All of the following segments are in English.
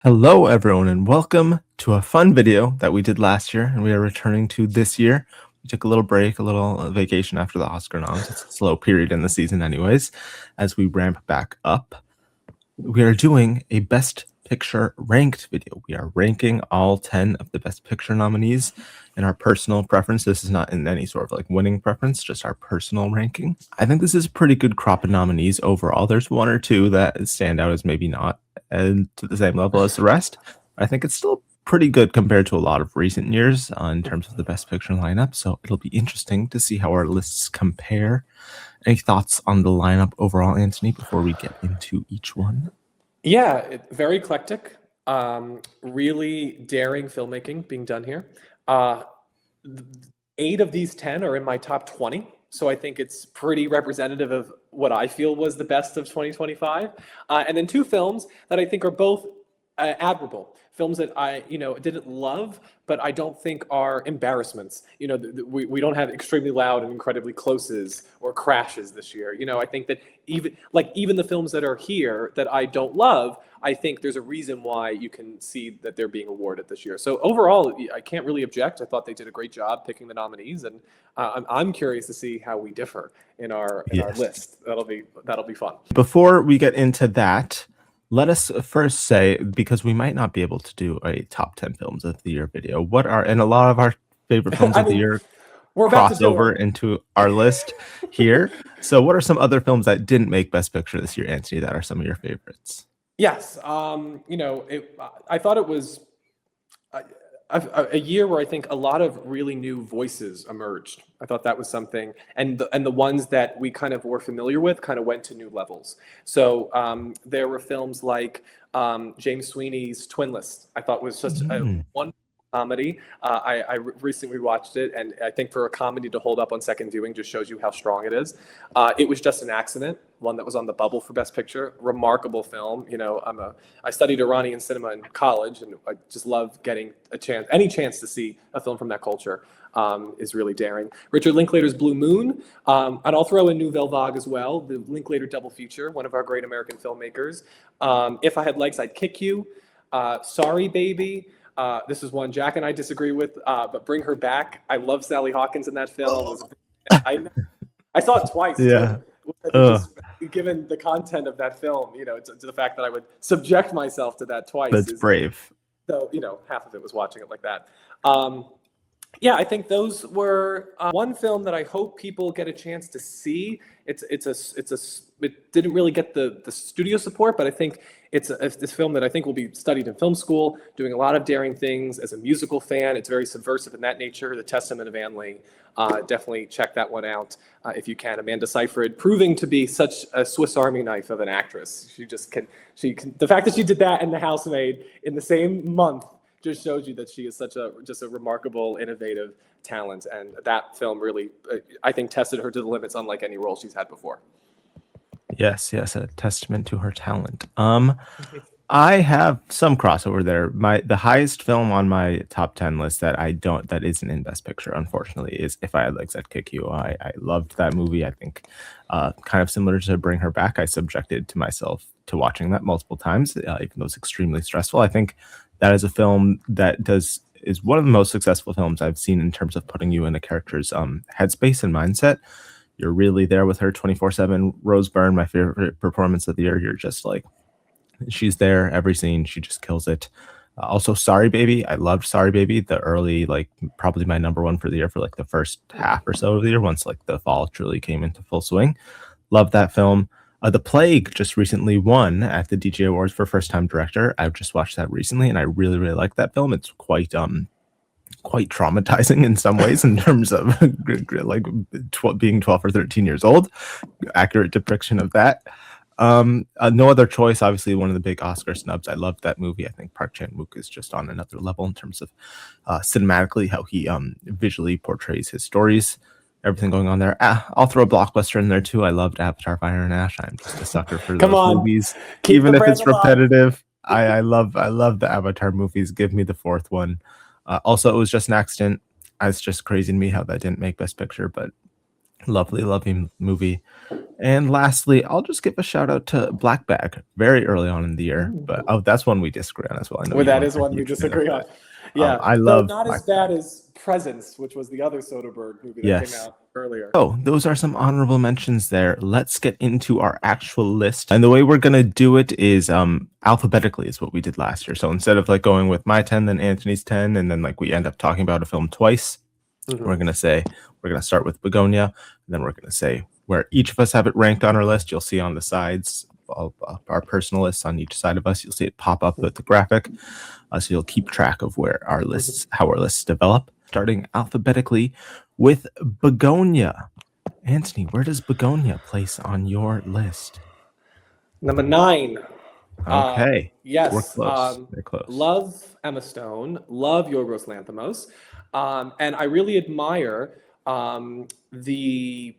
Hello, everyone, and welcome to a fun video that we did last year, and we are returning to this year. We took a little break, a little vacation after the Oscar noms. It's a slow period in the season anyways. As we ramp back up, we are doing a Best Picture ranked video. We are ranking all 10 of the Best Picture nominees in our personal preference. This is not in any sort of like winning preference, just our personal ranking. I think this is a pretty good crop of nominees overall. There's one or two that stand out as maybe not to the same level as the rest. I think it's still pretty good compared to a lot of recent years in terms of the Best Picture lineup. So it'll be interesting to see how our lists compare. Any thoughts on the lineup overall, Anthony, before we get into each one? Yeah, very eclectic, really daring filmmaking being done here. 8 of these 10 are in my top 20, so I think it's pretty representative of what I feel was the best of 2025. And then 2 films that I think are both admirable. Films that I, didn't love, but I don't think are embarrassments. We don't have extremely loud and incredibly closes or crashes this year. I think that even the films that are here that I don't love, I think there's a reason why you can see that they're being awarded this year. So overall, I can't really object. I thought they did a great job picking the nominees, and I'm curious to see how we differ in our list. That'll be fun. Before we get into that, let us first say, because we might not be able to do a top 10 films of the year video, and a lot of our favorite films of the year cross over into our list here. So what are some other films that didn't make Best Picture this year, Anthony, that are some of your favorites? Yes. I thought it was a year where I think a lot of really new voices emerged. I thought that was something, and the ones that we kind of were familiar with kind of went to new levels. So there were films like James Sweeney's Twin List. I thought was just a wonderful comedy. I recently watched it, and I think for a comedy to hold up on second viewing just shows you how strong it is. It Was Just an Accident, one that was on the bubble for Best Picture. Remarkable film. I studied Iranian cinema in college, and I just love getting any chance to see a film from that culture. Is really daring. Richard Linklater's Blue Moon, and I'll throw in Nouvelle Vague as well, the Linklater double feature, one of our great American filmmakers. If I Had Legs, I'd Kick You. Sorry, Baby. This is one Jack and I disagree with, but Bring Her Back. I love Sally Hawkins in that film. I saw it twice. Yeah. Given the content of that film, to the fact that I would subject myself to that twice. That's brave. So, half of it was watching it like that. Yeah, I think those were one film that I hope people get a chance to see. It didn't really get the studio support, but I think it's this film that I think will be studied in film school, doing a lot of daring things. As a musical fan, it's very subversive in that nature. The Testament of Anne Lee. Definitely check that one out if you can. Amanda Seyfried, proving to be such a Swiss Army knife of an actress. She can. The fact that she did that and The Housemaid in the same month just shows you that she is just a remarkable, innovative talent. And that film really, I think, tested her to the limits, unlike any role she's had before. Yes, a testament to her talent. I have some crossover there. The highest film on my top 10 list that isn't in Best Picture, unfortunately, is If I Had Legs, I'd Kick You. I loved that movie. I think kind of similar to Bring Her Back, I subjected to myself to watching that multiple times, even though it's extremely stressful. I think that is a film that is one of the most successful films I've seen in terms of putting you in a character's headspace and mindset. You're really there with her 24/7. Rose Byrne, my favorite performance of the year. You're just like, she's there every scene. She just kills it. Also, Sorry Baby. I loved Sorry Baby. The early, probably my number one for the year for the first half or so of the year, once the fall truly came into full swing. Loved that film. The Plague just recently won at the DJ Awards for First Time Director. I've just watched that recently, and I really, really like that film. It's quite traumatizing in some ways in terms of being 12 or 13 years old. Accurate depiction of that. No Other Choice, obviously one of the big Oscar snubs. I loved that movie. I think Park Chan-wook is just on another level in terms of cinematically how he visually portrays his stories. Everything going on there. I'll throw a blockbuster in there too. I loved Avatar: Fire and Ash. I'm just a sucker for those movies. Even if it's repetitive, I love the Avatar movies. Give me the fourth one. Also, It Was Just an Accident. It's just crazy to me how that didn't make Best Picture, but Lovely, lovely movie. And lastly, I'll just give a shout out to Black Bag very early on in the year. But Ooh. oh, that's one we disagree on as well. I know Well, you that weren't is a one we huge fan of disagree on. that. Yeah, I though love not as Black Bag. bad as Presence, which was the other Soderbergh movie that came Yes. out earlier. Oh, those are some honorable mentions there. Let's get into our actual list. And the way we're gonna do it is alphabetically is what we did last year. So instead of like going with my 10, then Anthony's 10, and then like we end up talking about a film twice, we're gonna say we're gonna start with Bugonia, and then we're gonna say where each of us have it ranked on our list. You'll see on the sides of our personal lists on each side of us. You'll see it pop up with the graphic, so you'll keep track of where our lists, how our lists develop. Starting alphabetically with Bugonia. Anthony, where does Bugonia place on your list? Number 9. Okay, we're Yes. close. They're close. Love Emma Stone. Love Yorgos Lanthimos. And I really admire the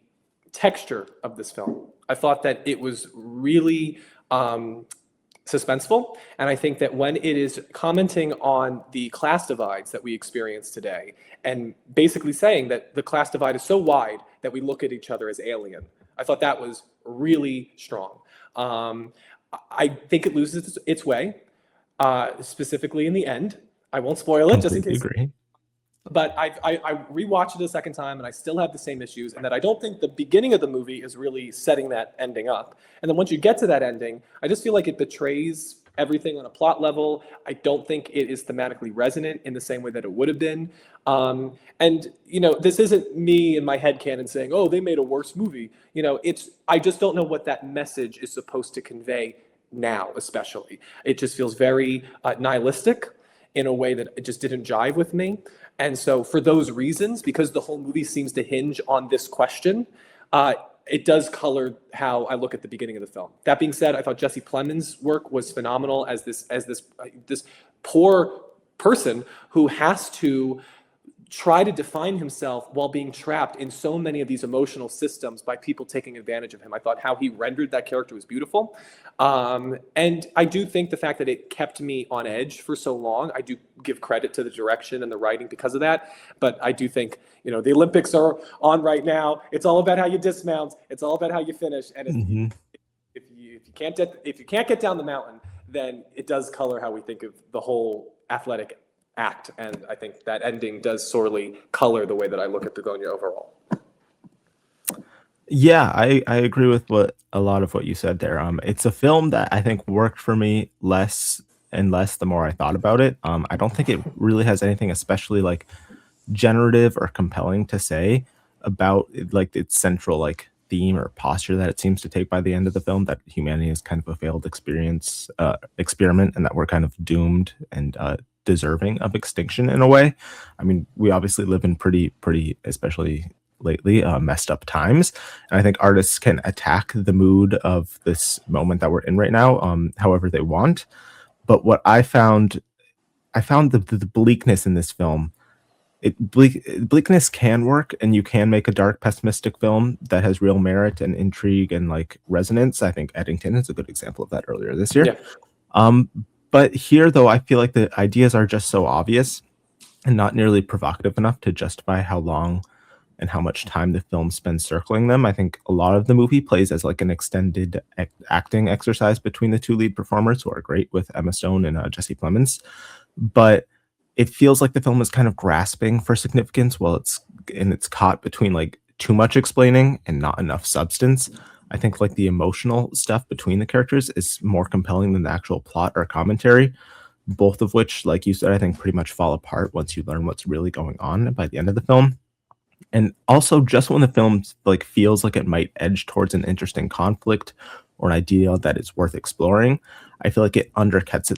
texture of this film. I thought that it was really suspenseful. And I think that when it is commenting on the class divides that we experience today, and basically saying that the class divide is so wide that we look at each other as alien, I thought that was really strong. I think it loses its way, specifically in the end. I won't spoil it just in Completely case. agree. But I rewatched it a second time and I still have the same issues, and that I don't think the beginning of the movie is really setting that ending up. And then once you get to that ending, I just feel like it betrays everything on a plot level. I don't think it is thematically resonant in the same way that it would have been. And this isn't me in my head canon saying, "Oh, they made a worse movie." I just don't know what that message is supposed to convey now, especially. It just feels very nihilistic in a way that it just didn't jive with me. And so for those reasons, because the whole movie seems to hinge on this question, it does color how I look at the beginning of the film. That being said, I thought Jesse Plemons' work was phenomenal as this poor person who has to try to define himself while being trapped in so many of these emotional systems by people taking advantage of him. I thought how he rendered that character was beautiful. And I do think the fact that it kept me on edge for so long, I do give credit to the direction and the writing because of that. But I do think, the Olympics are on right now. It's all about how you dismount. It's all about how you finish. And if you can't get down the mountain, then it does color how we think of the whole athletic act. And I think that ending does sorely color the way that I look at Begonia overall. Yeah, I agree with a lot of what you said there. It's a film that I think worked for me less and less the more I thought about it. I don't think it really has anything especially like generative or compelling to say about like its central like theme or posture that it seems to take by the end of the film, that humanity is kind of a failed experiment, and that we're kind of doomed and deserving of extinction in a way. I mean, we obviously live in pretty especially lately messed up times, and I think artists can attack the mood of this moment that we're in right now however they want. But what I found the bleakness in this film. Bleakness can work, and you can make a dark, pessimistic film that has real merit and intrigue and like resonance. I think Eddington is a good example of that earlier this year. Yeah. But here, though, I feel like the ideas are just so obvious and not nearly provocative enough to justify how long and how much time the film spends circling them. I think a lot of the movie plays as like an extended acting exercise between the two lead performers, who are great with Emma Stone and Jesse Plemons. But it feels like the film is kind of grasping for significance while it's caught between like too much explaining and not enough substance. I think like the emotional stuff between the characters is more compelling than the actual plot or commentary, both of which, like you said, I think pretty much fall apart once you learn what's really going on by the end of the film. And also, just when the film like feels like it might edge towards an interesting conflict or an idea that is worth exploring, I feel like it undercuts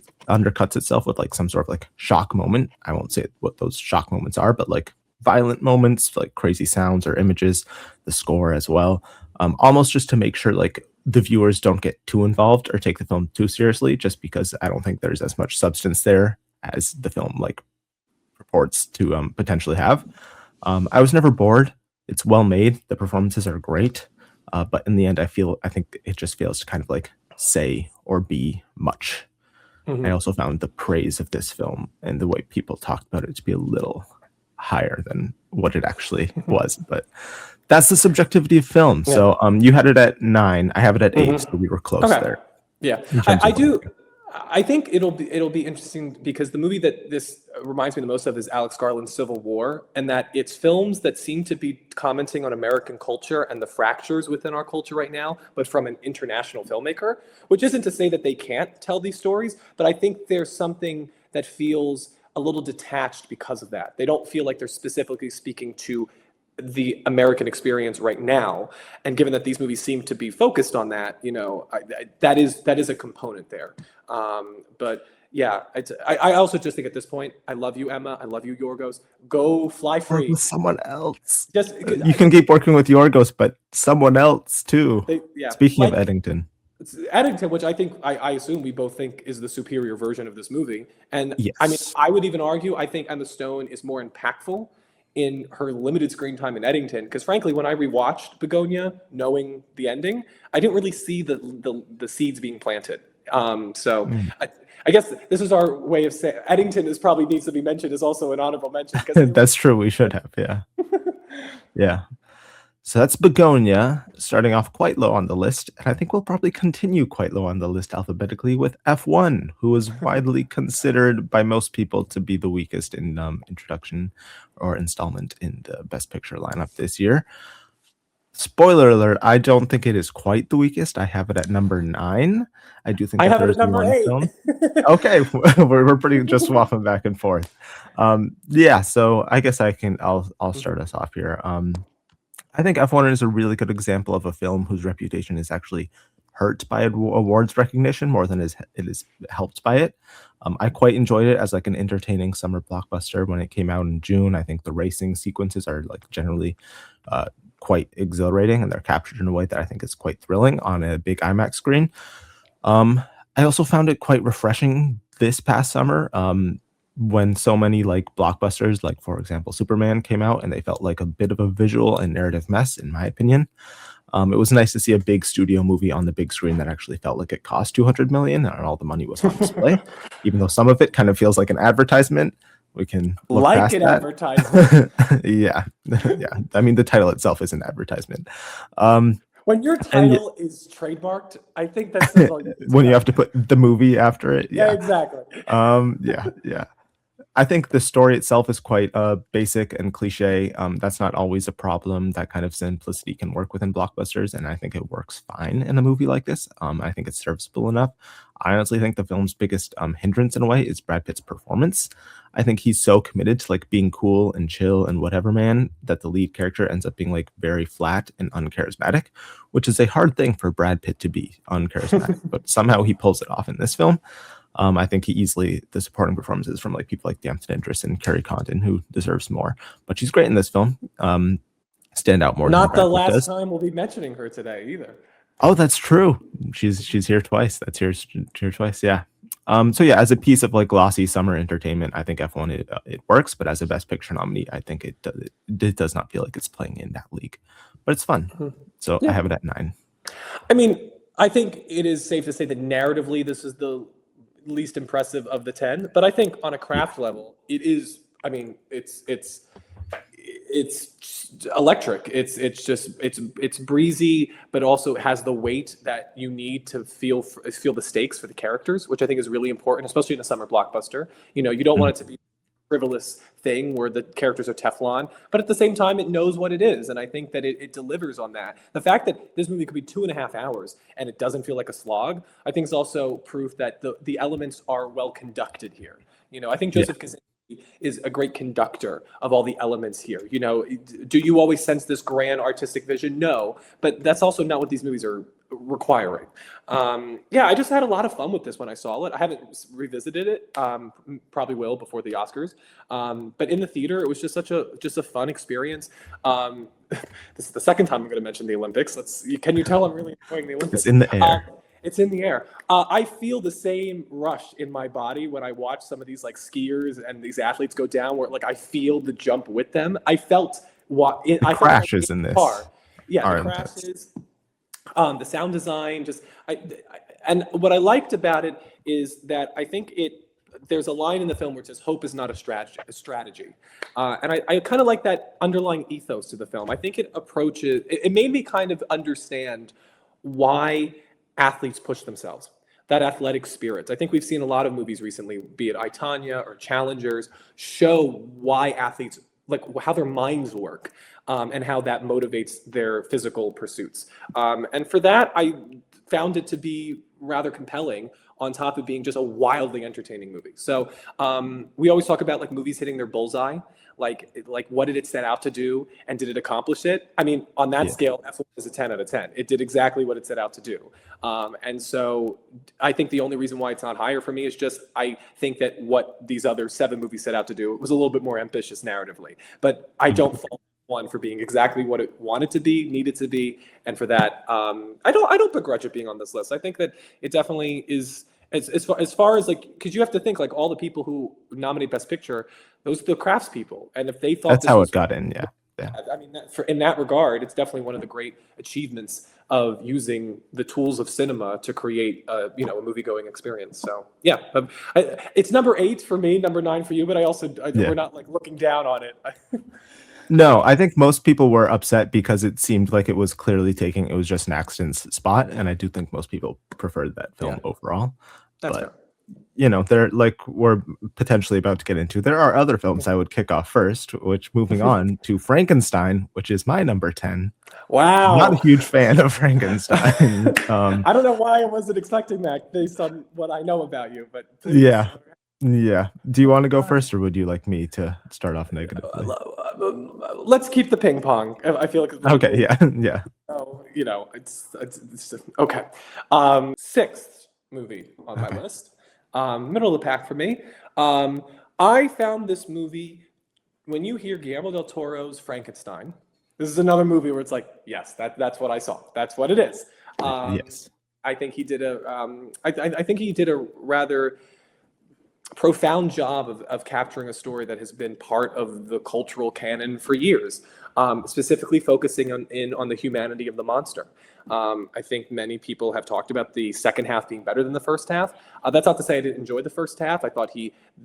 itself with like some sort of like shock moment. I won't say what those shock moments are, but like violent moments, like crazy sounds or images, the score as well. Almost just to make sure like the viewers don't get too involved or take the film too seriously, just because I don't think there's as much substance there as the film like purports to potentially have. I was never bored. It's well made. The performances are great. But in the end, I think it just fails to kind of like say or be much. I also found the praise of this film and the way people talked about it to be a little higher than what it actually was. But That's the subjectivity of film. Yeah. So you had it at 9. I have it at 8. So we were close Okay. there. Yeah, in terms I of do. I think it'll be interesting because the movie that this reminds me the most of is Alex Garland's Civil War, and that it's films that seem to be commenting on American culture and the fractures within our culture right now, but from an international filmmaker, which isn't to say that they can't tell these stories, but I think there's something that feels a little detached because of that. They don't feel like they're specifically speaking to the American experience right now, and given that these movies seem to be focused on that, that is a component there. But yeah, I also just think at this point, I love you, Emma. I love you, Yorgos. Go fly Work free. with someone else. Just You can keep working with Yorgos, but someone else too. yeah. Speaking Like of Eddington. Eddington, which I assume we both think is the superior version of this movie, and Yes. I mean, I would even argue I think Emma Stone is more impactful in her limited screen time in Eddington, because frankly, when I rewatched Bugonia, knowing the ending, I didn't really see the seeds being planted. So I guess this is our way of saying Eddington is probably needs to be mentioned as also an honorable mention. That's true. We should have. Yeah. Yeah. So that's Bugonia, starting off quite low on the list. And I think we'll probably continue quite low on the list alphabetically with F1, who is widely considered by most people to be the weakest in introduction or installment in the Best Picture lineup this year. Spoiler alert, I don't think it is quite the weakest. I have it at number 9. I do think I that have it there's at number one 8. film. Okay, we're pretty just swapping back and forth. Yeah, so I guess I'll start us off here. I think F1 is a really good example of a film whose reputation is actually hurt by awards recognition more than it is helped by it. I quite enjoyed it as like an entertaining summer blockbuster when it came out in June. I think the racing sequences are like generally quite exhilarating, and they're captured in a way that I think is quite thrilling on a big IMAX screen. I also found it quite refreshing this past summer. When so many like blockbusters, like for example Superman, came out and they felt like a bit of a visual and narrative mess, in my opinion. It was nice to see a big studio movie on the big screen that actually felt like it cost 200 million and all the money was on display, even though some of it kind of feels like an advertisement. We can look like past an that. advertisement. Yeah. I mean, the title itself is an advertisement. When your title is trademarked, I think that says all you when you have to put the movie after it. Yeah, exactly. Yeah. I think the story itself is quite basic and cliche. That's not always a problem. That kind of simplicity can work within blockbusters, and I think it works fine in a movie like this. I think it's serviceable enough. I honestly think the film's biggest hindrance in a way is Brad Pitt's performance. I think he's so committed to like being cool and chill and whatever, man, that the lead character ends up being like very flat and uncharismatic, which is a hard thing for Brad Pitt to be, uncharismatic. But somehow he pulls it off in this film. I think the supporting performances from like people like Damson Idris and Kerry Condon, who deserves more, but she's great in this film. Stand out more. Not the last time we'll be mentioning her today either. Oh, that's true. She's here twice. That's here twice. Yeah. So yeah, as a piece of like glossy summer entertainment, I think F1 it works, but as a Best Picture nominee, I think it does not feel like it's playing in that league, but it's fun. So yeah. I have it at 9. I mean, I think it is safe to say that narratively, this is the least impressive of the 10, but I think on a craft level, it is. I mean, it's electric. It's breezy, but also has the weight that you need to feel the stakes for the characters, which I think is really important, especially in a summer blockbuster. You don't want it to be a frivolous thing where the characters are Teflon, but at the same time, it knows what it is, and I think that it delivers on that. The fact that this movie could be 2.5 hours and it doesn't feel like a slog, I think is also proof that the elements are well conducted here. I think Joseph Kosinski is a great conductor of all the elements here. Do you always sense this grand artistic vision? No, but that's also not what these movies are requiring. Yeah, I just had a lot of fun with this when I saw it. I haven't revisited it. Probably will before the Oscars. But in the theater, it was just just a fun experience. This is the second time I'm going to mention the Olympics. Can you tell I'm really enjoying the Olympics? It's in the air. It's in the air. I feel the same rush in my body when I watch some of these like skiers and these athletes go down, where like I feel the jump with them. I felt the crashes in this. Yeah, the crashes. The sound design, and what I liked about it is that I think there's a line in the film where it says, "Hope is not a strategy," and I kind of like that underlying ethos to the film. I think it approaches. It made me kind of understand why athletes push themselves. That athletic spirit. I think we've seen a lot of movies recently, be it I, Tonya or Challengers, show why athletes, like how their minds work, and how that motivates their physical pursuits. And for that, I found it to be rather compelling, on top of being just a wildly entertaining movie. So we always talk about like movies hitting their bullseye, like what did it set out to do and did it accomplish it? I mean, on that scale, F1 is a 10 out of 10. It did exactly what it set out to do. And so I think the only reason why it's not higher for me is just I think that what these other 7 movies set out to do was a little bit more ambitious narratively. But I don't fault one for being exactly what it wanted to be, needed to be, and for that, I don't begrudge it being on this list. I think that it definitely is. As far as like, because you have to think like all the people who nominate Best Picture, those are the craftspeople, and if they thought that's how it got in, yeah. I mean, in that regard, it's definitely one of the great achievements of using the tools of cinema to create a movie-going experience. So yeah, it's number 8 for me, number 9 for you, but we're not like looking down on it. No, I think most people were upset because it seemed like it was clearly it was just an accident spot, and I do think most people preferred that film overall. That's but they're like we're potentially about to get into. There are other films I would kick off first, which moving on to Frankenstein, which is my number 10. Wow. I'm not a huge fan of Frankenstein. I don't know why I wasn't expecting that based on what I know about you, but yeah. Do you want to go first, or would you like me to start off negatively? Let's keep the ping pong. I feel like it's okay. Yeah. So it's okay. 6th movie on my list. Middle of the pack for me. I found this movie, when you hear Guillermo del Toro's Frankenstein, this is another movie where it's like, yes, that's what I saw. That's what it is. Yes. I think he did I think he did a rather profound job of capturing a story that has been part of the cultural canon for years, specifically focusing on the humanity of the monster. I think many people have talked about the second half being better than the first half. That's not to say I didn't enjoy the first half. I thought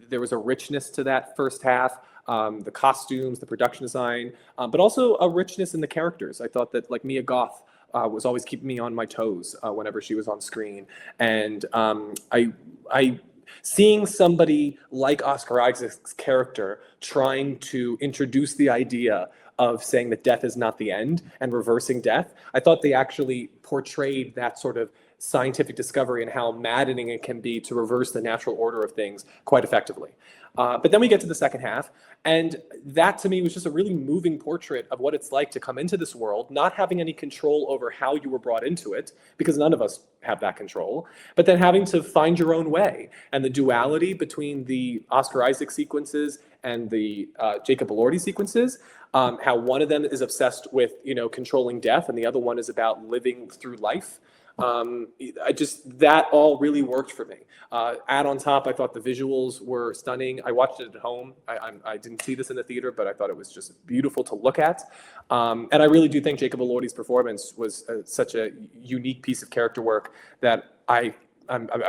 there was a richness to that first half, the costumes, the production design, but also a richness in the characters. I thought that like Mia Goth was always keeping me on my toes whenever she was on screen, and I seeing somebody like Oscar Isaac's character trying to introduce the idea of saying that death is not the end and reversing death, I thought they actually portrayed that sort of scientific discovery and how maddening it can be to reverse the natural order of things quite effectively. But then we get to the second half, and that to me was just a really moving portrait of what it's like to come into this world, not having any control over how you were brought into it, because none of us have that control, but then having to find your own way, and the duality between the Oscar Isaac sequences and the Jacob Elordi sequences, how one of them is obsessed with controlling death, and the other one is about living through life. That all really worked for me. Add on top, I thought the visuals were stunning. I watched it at home. I didn't see this in the theater, but I thought it was just beautiful to look at. And I really do think Jacob Elordi's performance was such a unique piece of character work that I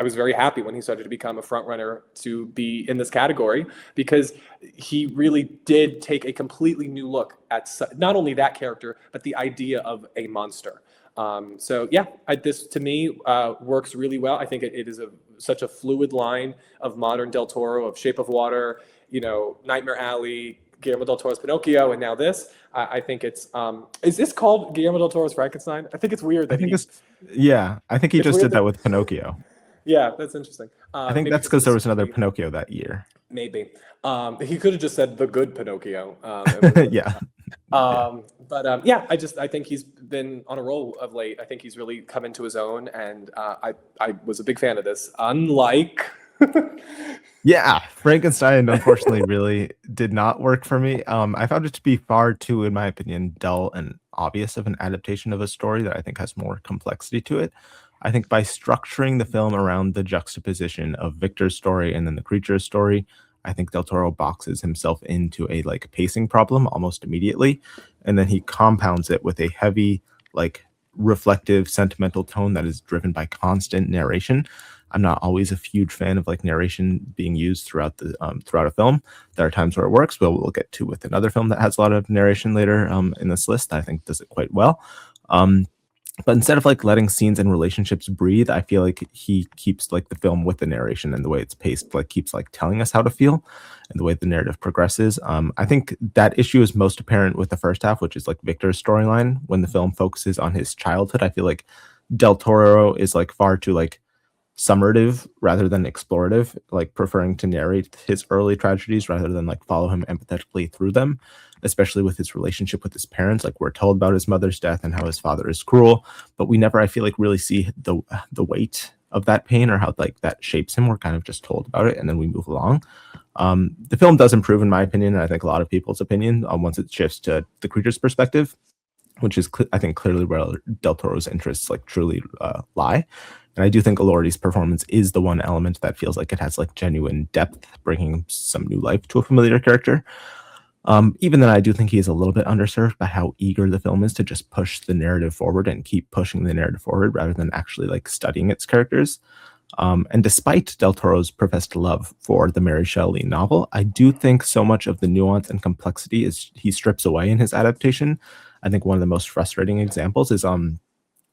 was very happy when he started to become a front runner to be in this category, because he really did take a completely new look at not only that character, but the idea of a monster. This to me works really well. I think it is such a fluid line of modern Del Toro, of Shape of Water, Nightmare Alley, Guillermo del Toro's Pinocchio, and now this. I think it's is this called Guillermo del Toro's Frankenstein? I think it's weird. I think he just did that with Pinocchio. Yeah, that's interesting. I think that's because there was another Pinocchio that year. Maybe. He could have just said the good Pinocchio. Yeah. I think he's been on a roll of late. I think he's really come into his own, and I was a big fan of this. Unlike Yeah, Frankenstein unfortunately really did not work for me. I found it to be far too, in my opinion, dull and obvious of an adaptation of a story that I think has more complexity to it. I think by structuring the film around the juxtaposition of Victor's story and then the creature's story, I think Del Toro boxes himself into a pacing problem almost immediately, and then he compounds it with a heavy, reflective, sentimental tone that is driven by constant narration. I'm not always a huge fan of like narration being used throughout a film. There are times where it works, but we'll get to with another film that has a lot of narration later in this list. I think does it quite well. But instead of like letting scenes and relationships breathe, I feel like he keeps like the film with the narration and the way it's paced, like keeps like telling us how to feel and the way the narrative progresses. I think that issue is most apparent with the first half, which is like Victor's storyline. When the film focuses on his childhood, I feel like Del Toro is like far too like summative rather than explorative, like preferring to narrate his early tragedies rather than like follow him empathetically through them, especially with his relationship with his parents. Like we're told about his mother's death and how his father is cruel, but we never, I feel like, really see the weight of that pain or how like that shapes him. We're kind of just told about it and then we move along. The film does improve, in my opinion, and I think a lot of people's opinion, once it shifts to the creature's perspective, which is I think clearly where Del Toro's interests like truly lie. And I do think Elordi's performance is the one element that feels like it has like genuine depth, bringing some new life to a familiar character. Even then, I do think he is a little bit underserved by how eager the film is to just push the narrative forward and keep pushing the narrative forward rather than actually like studying its characters. And despite Del Toro's professed love for the Mary Shelley novel, I do think so much of the nuance and complexity is he strips away in his adaptation. I think one of the most frustrating examples is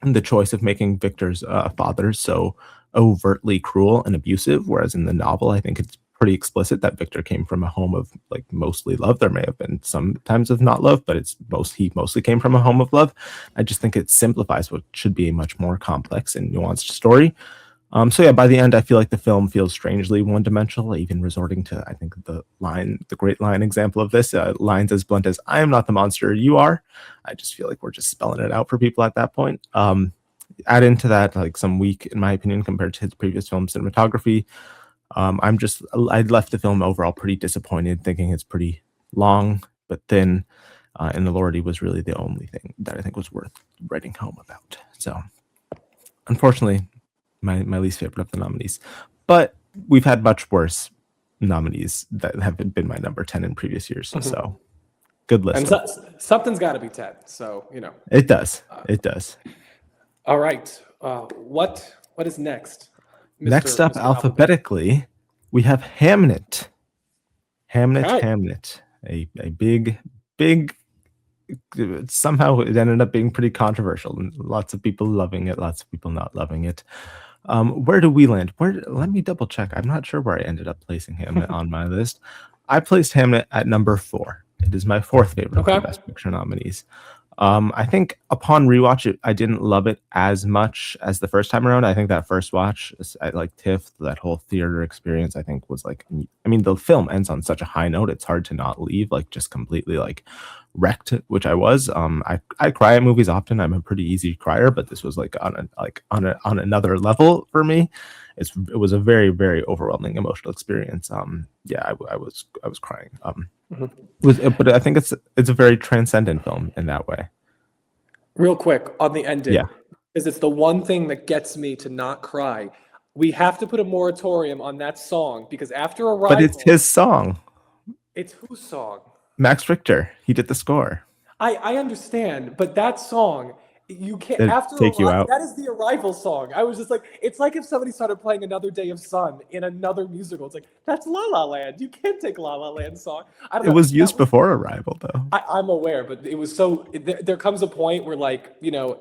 the choice of making Victor's father so overtly cruel and abusive, whereas in the novel, I think it's pretty explicit that Victor came from a home of like mostly love. There may have been some times of not love, but he mostly came from a home of love. I just think it simplifies what should be a much more complex and nuanced story. So yeah, by the end, I feel like the film feels strangely one-dimensional, even resorting to, I think, the great line example of this, lines as blunt as "I am not the monster, you are." I just feel like we're just spelling it out for people at that point. Add into that like some weak, in my opinion, compared to his previous film cinematography. I left the film overall pretty disappointed, thinking it's pretty long but thin, and the Lordy was really the only thing that I think was worth writing home about. So, unfortunately, my least favorite of the nominees, but we've had much worse nominees that have been my number 10 in previous years. Mhm. So good list. And something's got to be 10. So, It does. It does. All right. What is next? Next up, Mr. alphabetically, we have Hamnet. Hamnet, Okay. Hamnet. A big, somehow it ended up being pretty controversial. And lots of people loving it, lots of people not loving it. Where do we land? Let me double check. I'm not sure where I ended up placing Hamnet on my list. I placed Hamnet at number 4. It is my 4th favorite of the Best Picture nominees. I think upon rewatch, I didn't love it as much as the first time around. I think that first watch, I like TIFF, that whole theater experience, I think was like, I mean, the film ends on such a high note. It's hard to not leave like just completely like wrecked, which I was. I cry at movies often. I'm a pretty easy crier, but this was like on another level for me. It was a very, very overwhelming emotional experience. Yeah, I was crying. But I think it's a very transcendent film in that way. Real quick on the ending, Yeah. because it's the one thing that gets me to not cry. We have to put a moratorium on that song because after Arrival, But it's his song. It's whose song? Max Richter. He did the score. I understand, but that song, you can't It'll after take you out. That is the Arrival song. I was just like, it's like if somebody started playing Another Day of Sun in another musical. It's like, that's La La Land. You can't take La La Land song. I don't know. It was used before Arrival, though. I'm aware, but it was so. There comes a point where, like,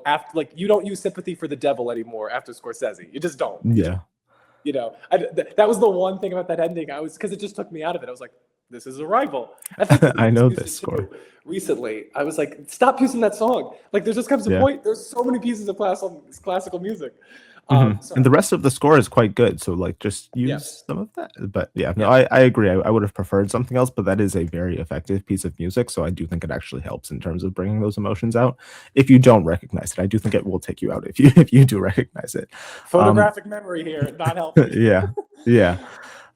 after like you don't use sympathy for the devil anymore after Scorsese. You just don't. Yeah. That was the one thing about that ending. Because it just took me out of it. I was like, this is Arrival. I think I know this score. Recently, I was like, stop using that song. Like, there just comes a point. There's so many pieces of classical music. And the rest of the score is quite good. So like just use some of that. But no, I agree. I would have preferred something else, but that is a very effective piece of music. So I do think it actually helps in terms of bringing those emotions out. If you don't recognize it, I do think it will take you out if you do recognize it. Photographic memory here, not helping. Yeah.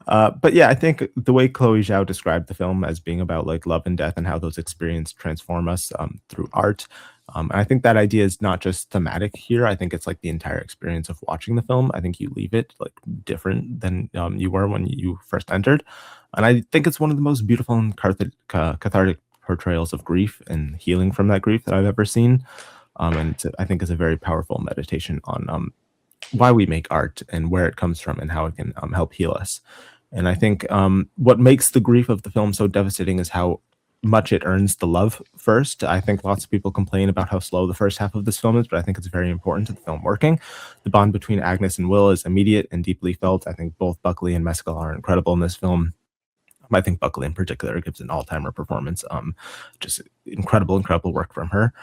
But yeah, I think the way Chloe Zhao described the film as being about like love and death and how those experiences transform us through art. And I think that idea is not just thematic here. I think it's like the entire experience of watching the film. I think you leave it like different than you were when you first entered. And I think it's one of the most beautiful and cathartic portrayals of grief and healing from that grief that I've ever seen. And I think is a very powerful meditation on why we make art and where it comes from and how it can help heal us. And I think what makes the grief of the film so devastating is how much it earns the love first. I think lots of people complain about how slow the first half of this film is, but I think it's very important to the film working. The bond between Agnes and Will is immediate and deeply felt. I think both Buckley and Mescal are incredible in this film. I think Buckley in particular gives an all-timer performance. Just incredible work from her.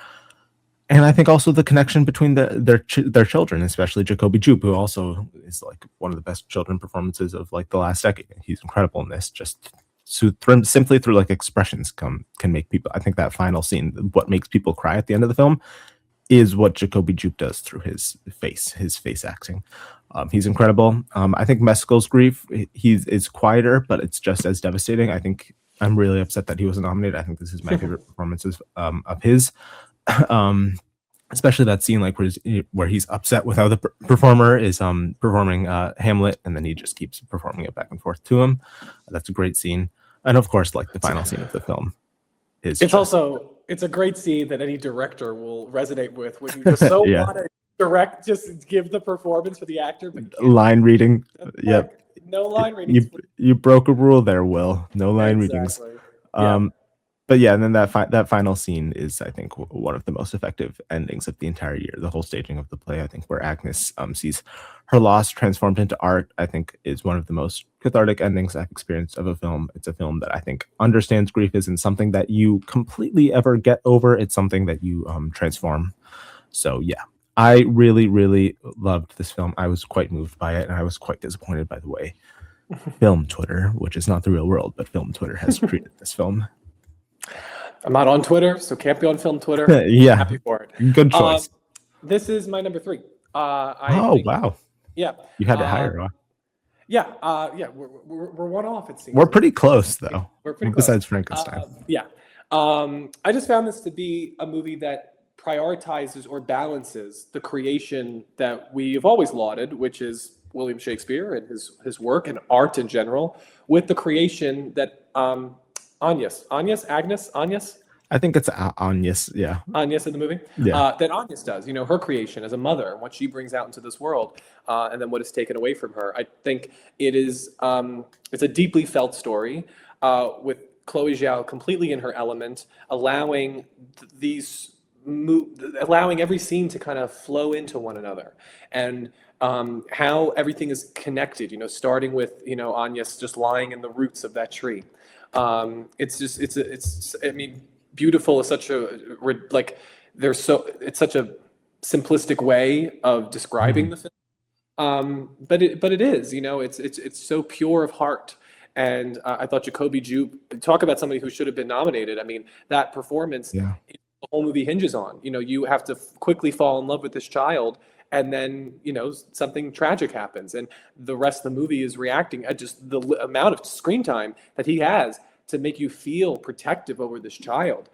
And I think also the connection between their children, especially Jacoby Jupe, who also is like one of the best children performances of like the last decade. He's incredible in this. Just simply through like expressions can make people. I think that final scene, what makes people cry at the end of the film, is what Jacoby Jupe does through his face acting. He's incredible. I think Mescal's grief, is quieter, but it's just as devastating. I think I'm really upset that he wasn't nominated. I think this is my favorite performances of his. Especially that scene like where he's upset with how the performer is performing Hamlet, and then he just keeps performing it back and forth to him. That's a great scene. And of course, like the final scene of the film is it's a great scene that any director will resonate with when you just so want to just give the performance for the actor, but line reading. Yep. No line readings. You broke a rule there, Will. No line readings. But yeah, and then that final scene is, I think, one of the most effective endings of the entire year. The whole staging of the play, I think, where Agnes sees her loss transformed into art, I think, is one of the most cathartic endings I've experienced of a film. It's a film that I think understands grief isn't something that you completely ever get over. It's something that you transform. So yeah, I really, really loved this film. I was quite moved by it, and I was quite disappointed by the way film Twitter, which is not the real world, but film Twitter has treated this film. I'm not on Twitter, so can't be on film Twitter. Yeah, happy for it. Good choice. This is my number 3. Wow. Yeah, you had it higher. Huh? Yeah, we're one off. It seems we're pretty close though. We're pretty close. Besides Frankenstein. I just found this to be a movie that prioritizes or balances the creation that we have always lauded, which is William Shakespeare and his work and art in general, with the creation that Agnes. I think it's Agnes, yeah. Agnes in the movie? Yeah. That Agnes does, her creation as a mother and what she brings out into this world, and then what is taken away from her. I think it is, it's a deeply felt story with Chloe Zhao completely in her element, allowing every scene to kind of flow into one another. And how everything is connected, starting with, Agnes just lying in the roots of that tree. Beautiful is such a it's such a simplistic way of describing the film, but it is, it's so pure of heart. And I thought Jacoby Jupe, talk about somebody who should have been nominated. I mean, that performance, the whole movie hinges on. You have to quickly fall in love with this child, and then something tragic happens, and the rest of the movie is reacting at just the amount of screen time that he has to make you feel protective over this child.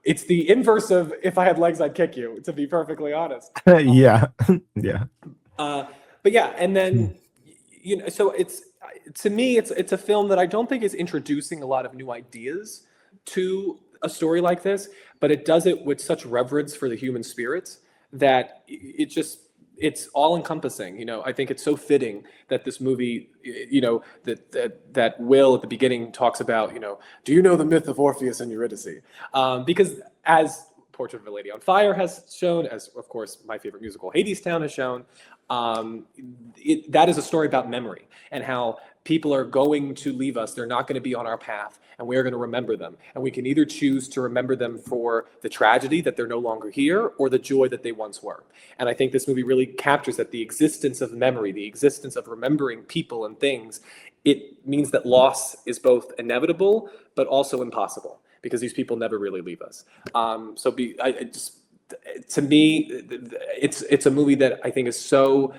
It's the inverse of "if I had legs, I'd kick you," to be perfectly honest. Yeah. But yeah, and then so to me, it's a film that I don't think is introducing a lot of new ideas to a story like this, but it does it with such reverence for the human spirit that it's all encompassing. I think it's so fitting that this movie, that Will at the beginning talks about, do you know the myth of Orpheus and Eurydice? Because as Portrait of a Lady on Fire has shown, as of course my favorite musical Hadestown has shown, that is a story about memory and how people are going to leave us. They're not going to be on our path, and we are going to remember them. And we can either choose to remember them for the tragedy that they're no longer here, or the joy that they once were. And I think this movie really captures that the existence of memory, the existence of remembering people and things, it means that loss is both inevitable, but also impossible, because these people never really leave us. To me, it's a movie that I think is so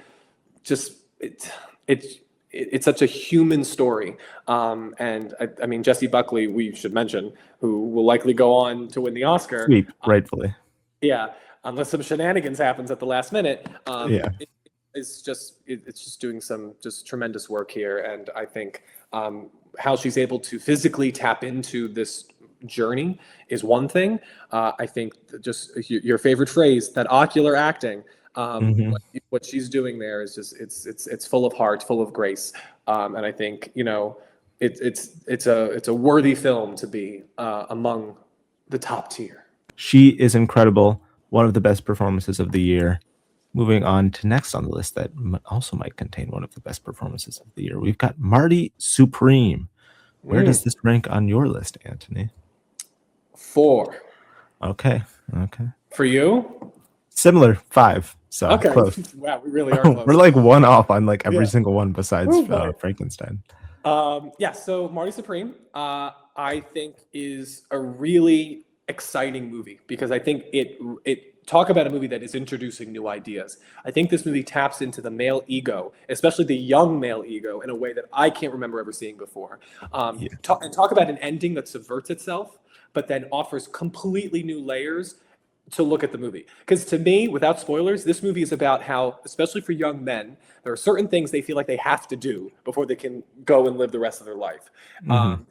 it's such a human story. And I mean, Jessie Buckley, we should mention, who will likely go on to win the Oscar. Sweep, rightfully. Unless some shenanigans happens at the last minute. It's just doing some just tremendous work here. And I think how she's able to physically tap into this journey is one thing. I think just your favorite phrase, that ocular acting, Mhm. What she's doing there is just it's full of heart, full of grace, and I think it's a worthy film to be among the top tier. She is incredible. One of the best performances of the year. Moving on to next on the list that also might contain one of the best performances of the year. We've got Marty Supreme. Where does this rank on your list, Anthony? 4 Okay. Okay. for you. Similar 5. So Okay, close. wow, we really are close. We're like one off on like every Yeah. single one besides Oh, boy. Frankenstein. Yeah, so Marty Supreme, I think is a really exciting movie because I think it talk about a movie that is introducing new ideas. I think this movie taps into the male ego, especially the young male ego, in a way that I can't remember ever seeing before. Yeah. Talk about an ending that subverts itself, but then offers completely new layers to look at the movie. Because to me, without spoilers, this movie is about how, especially for young men, there are certain things they feel like they have to do before they can go and live the rest of their life. Mhm.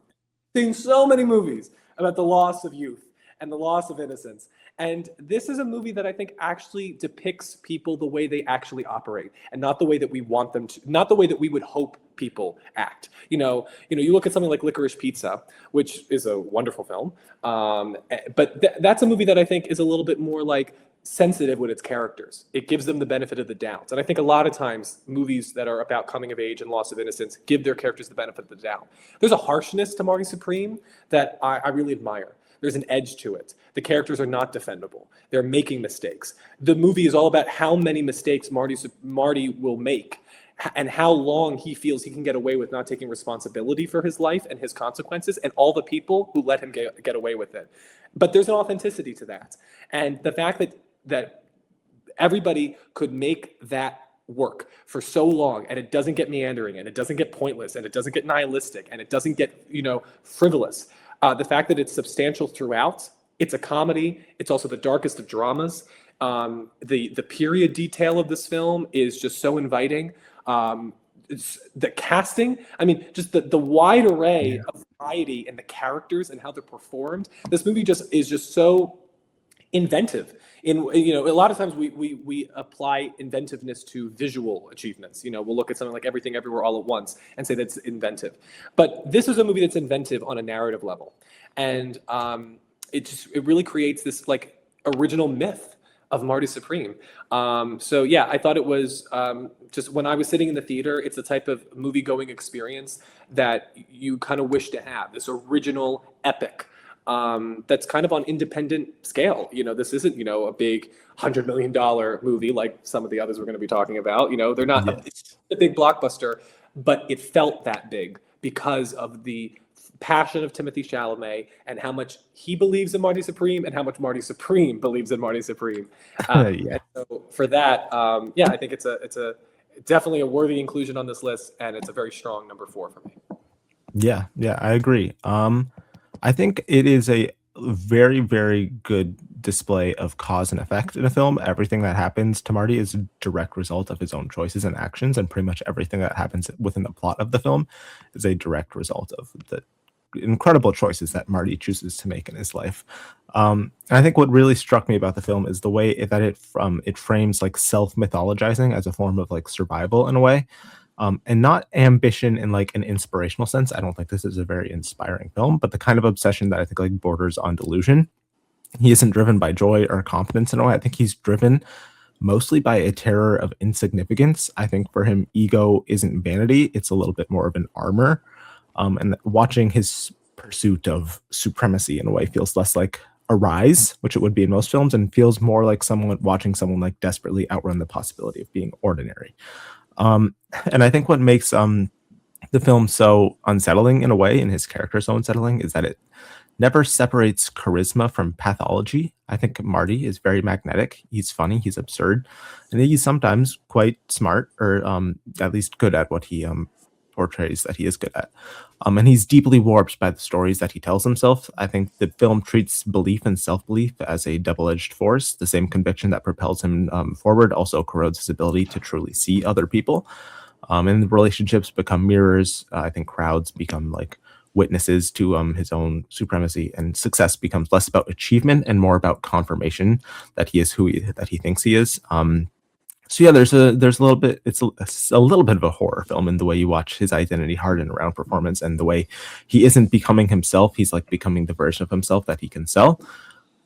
Seen so many movies about the loss of youth and the loss of innocence. And this is a movie that I think actually depicts people the way they actually operate and not the way that we want them to, not the way that we would hope people act. You look at something like Licorice Pizza, which is a wonderful film. But that's a movie that I think is a little bit more like sensitive with its characters. It gives them the benefit of the doubt. And I think a lot of times movies that are about coming of age and loss of innocence give their characters the benefit of the doubt. There's a harshness to Marty Supreme that I really admire. There's an edge to it. The characters are not defendable. They're making mistakes. The movie is all about how many mistakes Marty will make and how long he feels he can get away with not taking responsibility for his life and his consequences and all the people who let him get away with it. But there's an authenticity to that. And the fact that everybody could make that work for so long and it doesn't get meandering and it doesn't get pointless and it doesn't get nihilistic and it doesn't get frivolous. The fact that it's substantial throughout, it's a comedy, it's also the darkest of dramas. The period detail of this film is just so inviting. The casting, I mean, just the wide array of variety and the characters and how they're performed. This movie is just so inventive. A lot of times we apply inventiveness to visual achievements. We'll look at something like Everything Everywhere All at Once and say that's inventive. But this is a movie that's inventive on a narrative level. And it really creates this like original myth of Marty Supreme. So yeah, I thought it was just when I was sitting in the theater, it's the type of movie-going experience that you kind of wish to have, this original epic. That's kind of on independent scale. This isn't, a big $100 million movie like some of the others we're going to be talking about. They're not a big blockbuster, but it felt that big because of the passion of Timothée Chalamet and how much he believes in Marty Supreme and how much Marty Supreme believes in Marty Supreme. And so for that, I think it's definitely a worthy inclusion on this list, and it's a very strong number 4 for me. Yeah, I agree. I think it is a very, very good display of cause and effect in a film. Everything that happens to Marty is a direct result of his own choices and actions, and pretty much everything that happens within the plot of the film is a direct result of the incredible choices that Marty chooses to make in his life. And I think what really struck me about the film is the way that it frames like self-mythologizing as a form of like survival in a way. And not ambition in like an inspirational sense. I don't think this is a very inspiring film, but the kind of obsession that I think like borders on delusion. He isn't driven by joy or confidence in a way. I think he's driven mostly by a terror of insignificance. I think for him, ego isn't vanity. It's a little bit more of an armor. And watching his pursuit of supremacy in a way feels less like a rise, which it would be in most films, and feels more like watching someone like desperately outrun the possibility of being ordinary. And I think what makes the film so unsettling in a way, and his character so unsettling, is that it never separates charisma from pathology. I think Marty is very magnetic. He's funny, he's absurd, and he's sometimes quite smart, or at least good at what he portrays that he is good at. And he's deeply warped by the stories that he tells himself. I think the film treats belief and self-belief as a double-edged force. The same conviction that propels him forward also corrodes his ability to truly see other people. And the relationships become mirrors. I think crowds become like witnesses to his own supremacy, and success becomes less about achievement and more about confirmation that he is who he thinks he is. So yeah, there's a little bit, it's a little bit of a horror film in the way you watch his identity harden around performance, and the way he isn't becoming himself, he's like becoming the version of himself that he can sell.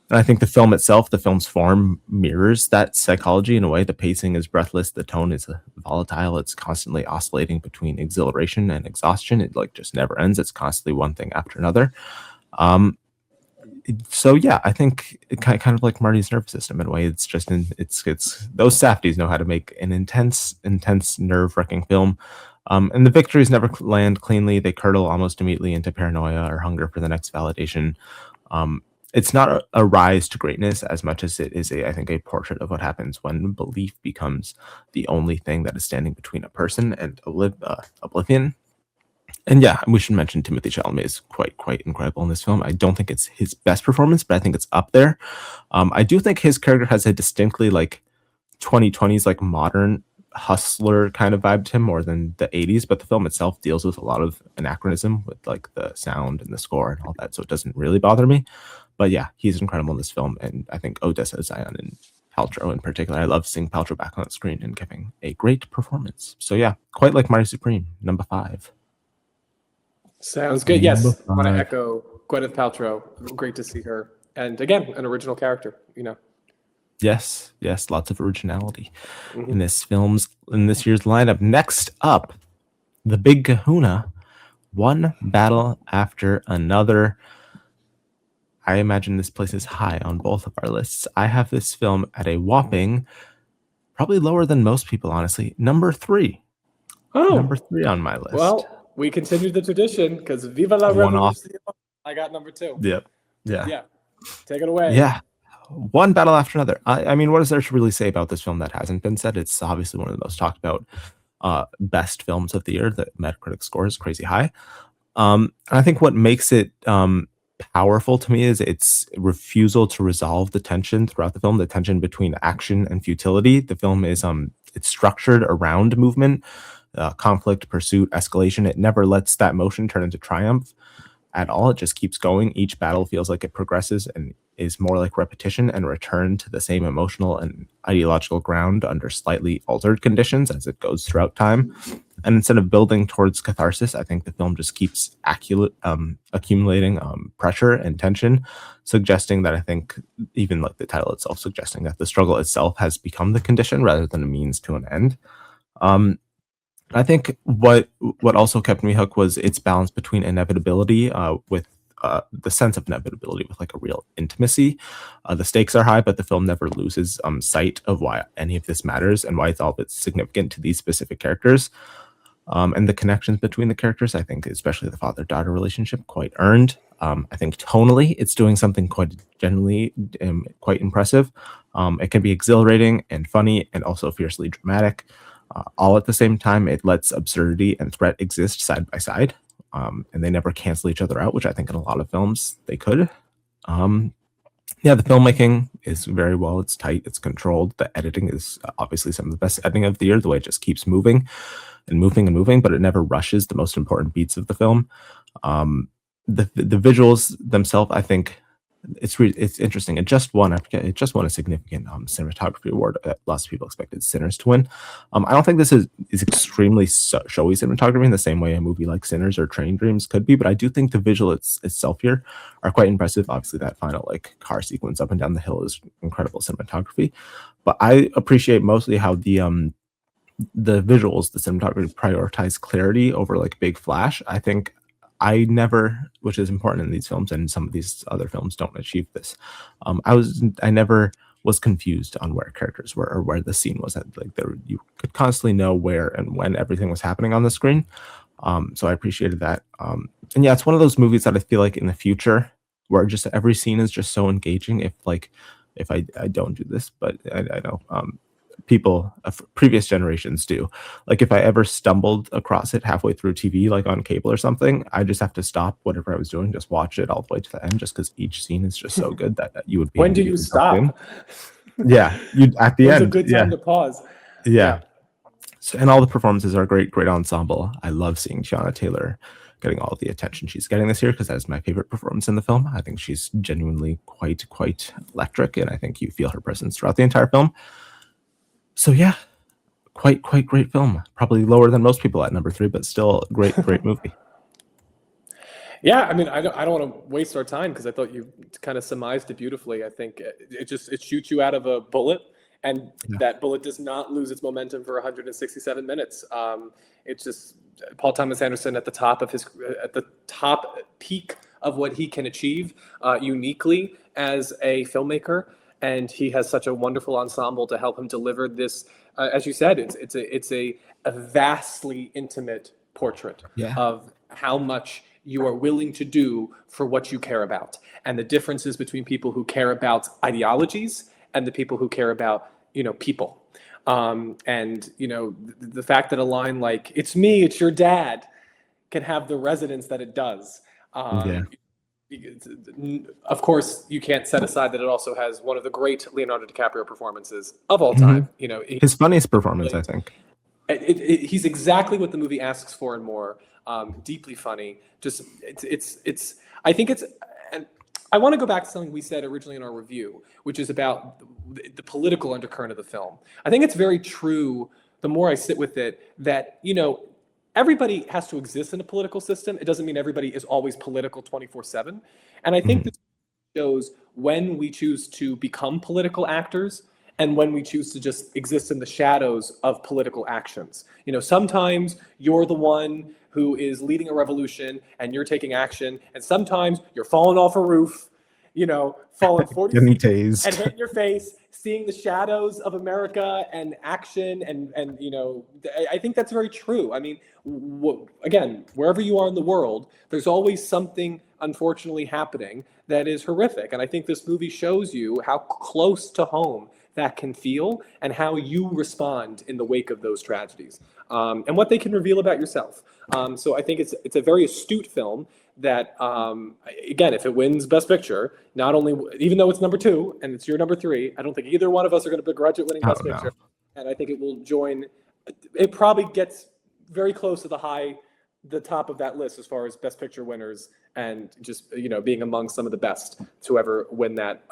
And I think the film itself, the film's form mirrors that psychology in a way. The pacing is breathless, the tone is volatile, it's constantly oscillating between exhilaration and exhaustion. It like just never ends. It's constantly one thing after another. Um, so yeah, I think it kind of like Marty's nervous system in a way. It's just it's those Safdies know how to make an intense, nerve wracking film. And the victories never land cleanly. They curdle almost immediately into paranoia or hunger for the next validation. Um, it's not a rise to greatness as much as it is I think, a portrait of what happens when belief becomes the only thing that is standing between a person and oblivion. And yeah, we should mention Timothy Chalamet is quite incredible in this film. I don't think it's his best performance, but I think it's up there. I do think his character has a distinctly like 2020s like modern hustler kind of vibe to him more than the 80s, but the film itself deals with a lot of anachronism with like the sound and the score and all that, so it doesn't really bother me. But yeah, he's incredible in this film, and I think Odessa, Zion, and Paltrow in particular. I love seeing Paltrow back on the screen and giving a great performance. So yeah, quite like Marty Supreme, number 5. Sounds good. Number Yes, I want to 5. echo Gwyneth Paltrow. Great to see her, and again, an original character. Yes, lots of originality Mhm. in this year's lineup. Next up, The Big Kahuna, One Battle After Another. I imagine this places high on both of our lists. I have this film at a whopping, probably lower than most people, honestly, number 3. Oh, Number 3 on my list. well, we continued the tradition because Viva la One off. Revolution. I got number 2. Yep. Yeah. Yeah, take it away. Yeah. One battle after another. I mean, what is there to really say about this film that hasn't been said? It's obviously one of the most talked about best films of the year. The Metacritic score is crazy high. And I think what makes it powerful to me is its refusal to resolve the tension throughout the film, the tension between action and futility. The film is it's structured around movement, conflict, pursuit, escalation. It never lets that motion turn into triumph at all. It just keeps going. Each battle feels like it progresses and is more like repetition and return to the same emotional and ideological ground under slightly altered conditions as it goes throughout time. And instead of building towards catharsis, I think the film just keeps accumulating pressure and tension, suggesting that I think even like the title itself, suggesting that the struggle itself has become the condition rather than a means to an end. I think what also kept me hooked was its balance between inevitability with the sense of inevitability with like a real intimacy. The stakes are high, but the film never loses sight of why any of this matters and why it's all bit significant to these specific characters. And the connections between the characters, I think, especially the father-daughter relationship, quite earned. I think tonally, it's doing something quite genuinely quite impressive. It can be exhilarating and funny and also fiercely dramatic. All at the same time, it lets absurdity and threat exist side by side, and they never cancel each other out, which I think in a lot of films they could. Yeah, the filmmaking is very well. It's tight. It's controlled. The editing is obviously some of the best editing of the year. The way it just keeps moving and moving and moving, but it never rushes the most important beats of the film. The visuals themselves, I think, it's interesting. It just won. I forget. It just won a significant cinematography award that lots of people expected Sinners to win. I don't think this is extremely showy cinematography in the same way a movie like Sinners or Train Dreams could be, but I do think the visual itself here are quite impressive. Obviously, that final like car sequence up and down the hill is incredible cinematography, but I appreciate mostly how the visuals, the cinematography prioritize clarity over like big flash. I think I never, which is important in these films, and some of these other films don't achieve this. I never was confused on where characters were or where the scene was at. Like you could constantly know where and when everything was happening on the screen. So I appreciated that. And yeah, it's one of those movies that I feel like in the future, where just every scene is just so engaging. If I don't do this, but I know people of previous generations do. Like if I ever stumbled across it halfway through TV, like on cable or something, I just have to stop whatever I was doing, just watch it all the way to the end, just because each scene is just so good that you would be. When do you stop? Yeah, you at the When's end. a good time to pause? Yeah. So, and all the performances are great ensemble. I love seeing Tiana Taylor getting all the attention she's getting this year, because that's my favorite performance in the film. I think she's genuinely quite electric, and I think you feel her presence throughout the entire film. So yeah, quite great film. Probably lower than most people at number 3, but still great movie. Yeah, I mean, I don't want to waste our time because I thought you kind of surmised it beautifully. I think it shoots you out of a bullet, and Yeah. that bullet does not lose its momentum for 167 minutes. It's just Paul Thomas Anderson at the top of his at the top peak of what he can achieve uniquely as a filmmaker, and he has such a wonderful ensemble to help him deliver this. As you said, it's a vastly intimate portrait Yeah. of how much you are willing to do for what you care about, and the differences between people who care about ideologies and the people who care about people. And the fact that a line like "It's me, it's your dad" can have the resonance that it does. Yeah. Of course, you can't set aside that it also has one of the great Leonardo DiCaprio performances of all time. His funniest performance, I think. He's exactly what the movie asks for and more. Deeply funny. Just it's. I think it's. And I want to go back to something we said originally in our review, which is about the political undercurrent of the film. I think it's very true. The more I sit with it, that everybody has to exist in a political system. It doesn't mean everybody is always political 24/7. And I think this shows when we choose to become political actors and when we choose to just exist in the shadows of political actions. Sometimes you're the one who is leading a revolution and you're taking action, and sometimes you're falling off a roof, falling 40 Getting feet tased. and hitting your face, seeing the shadows of America and action, and I think that's very true. I mean, again, wherever you are in the world, there's always something unfortunately happening that is horrific, and I think this movie shows you how close to home that can feel and how you respond in the wake of those tragedies, and what they can reveal about yourself. So I think it's a very astute film that, again, if it wins Best Picture, not only, even though it's number 2 and it's your number 3, I don't think either one of us are going to begrudge it winning Best Picture. And I think it will join, it probably gets very close to the top of that list as far as Best Picture winners, and just being among some of the best to ever win that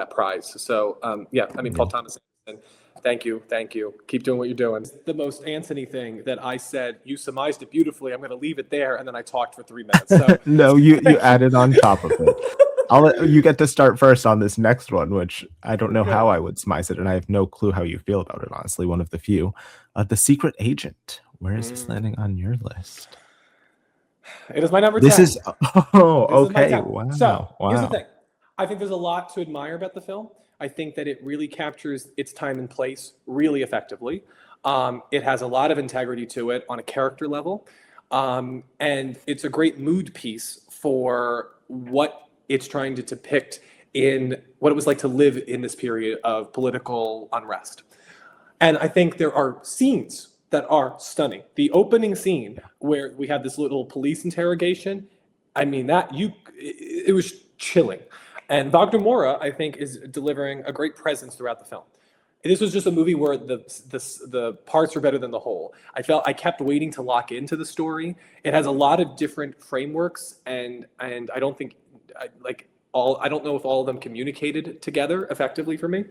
prize. So Paul Thomas Anderson, thank you. Keep doing what you're doing. The most Anthony thing that I said, you surmised it beautifully. I'm going to leave it there, and then I talked for 3 minutes. So No, you added on top of it. You get to start first on this next one, which I don't know how I would surmise it, and I have no clue how you feel about it, honestly. One of the few. The Secret Agent. Where is this landing on your list? It is my number 10. This is okay. Wow. So here's the thing. I think there's a lot to admire about the film. I think that it really captures its time and place really effectively. It has a lot of integrity to it on a character level. And it's a great mood piece for what it's trying to depict in what it was like to live in this period of political unrest. And I think there are scenes that are stunning. The opening scene where we have this little police interrogation, I mean, it was chilling. And Wagner Moura, I think, is delivering a great presence throughout the film. This was just a movie where the parts are better than the whole. I kept waiting to lock into the story. It has a lot of different frameworks, and I don't think I don't know if all of them communicated together effectively for me.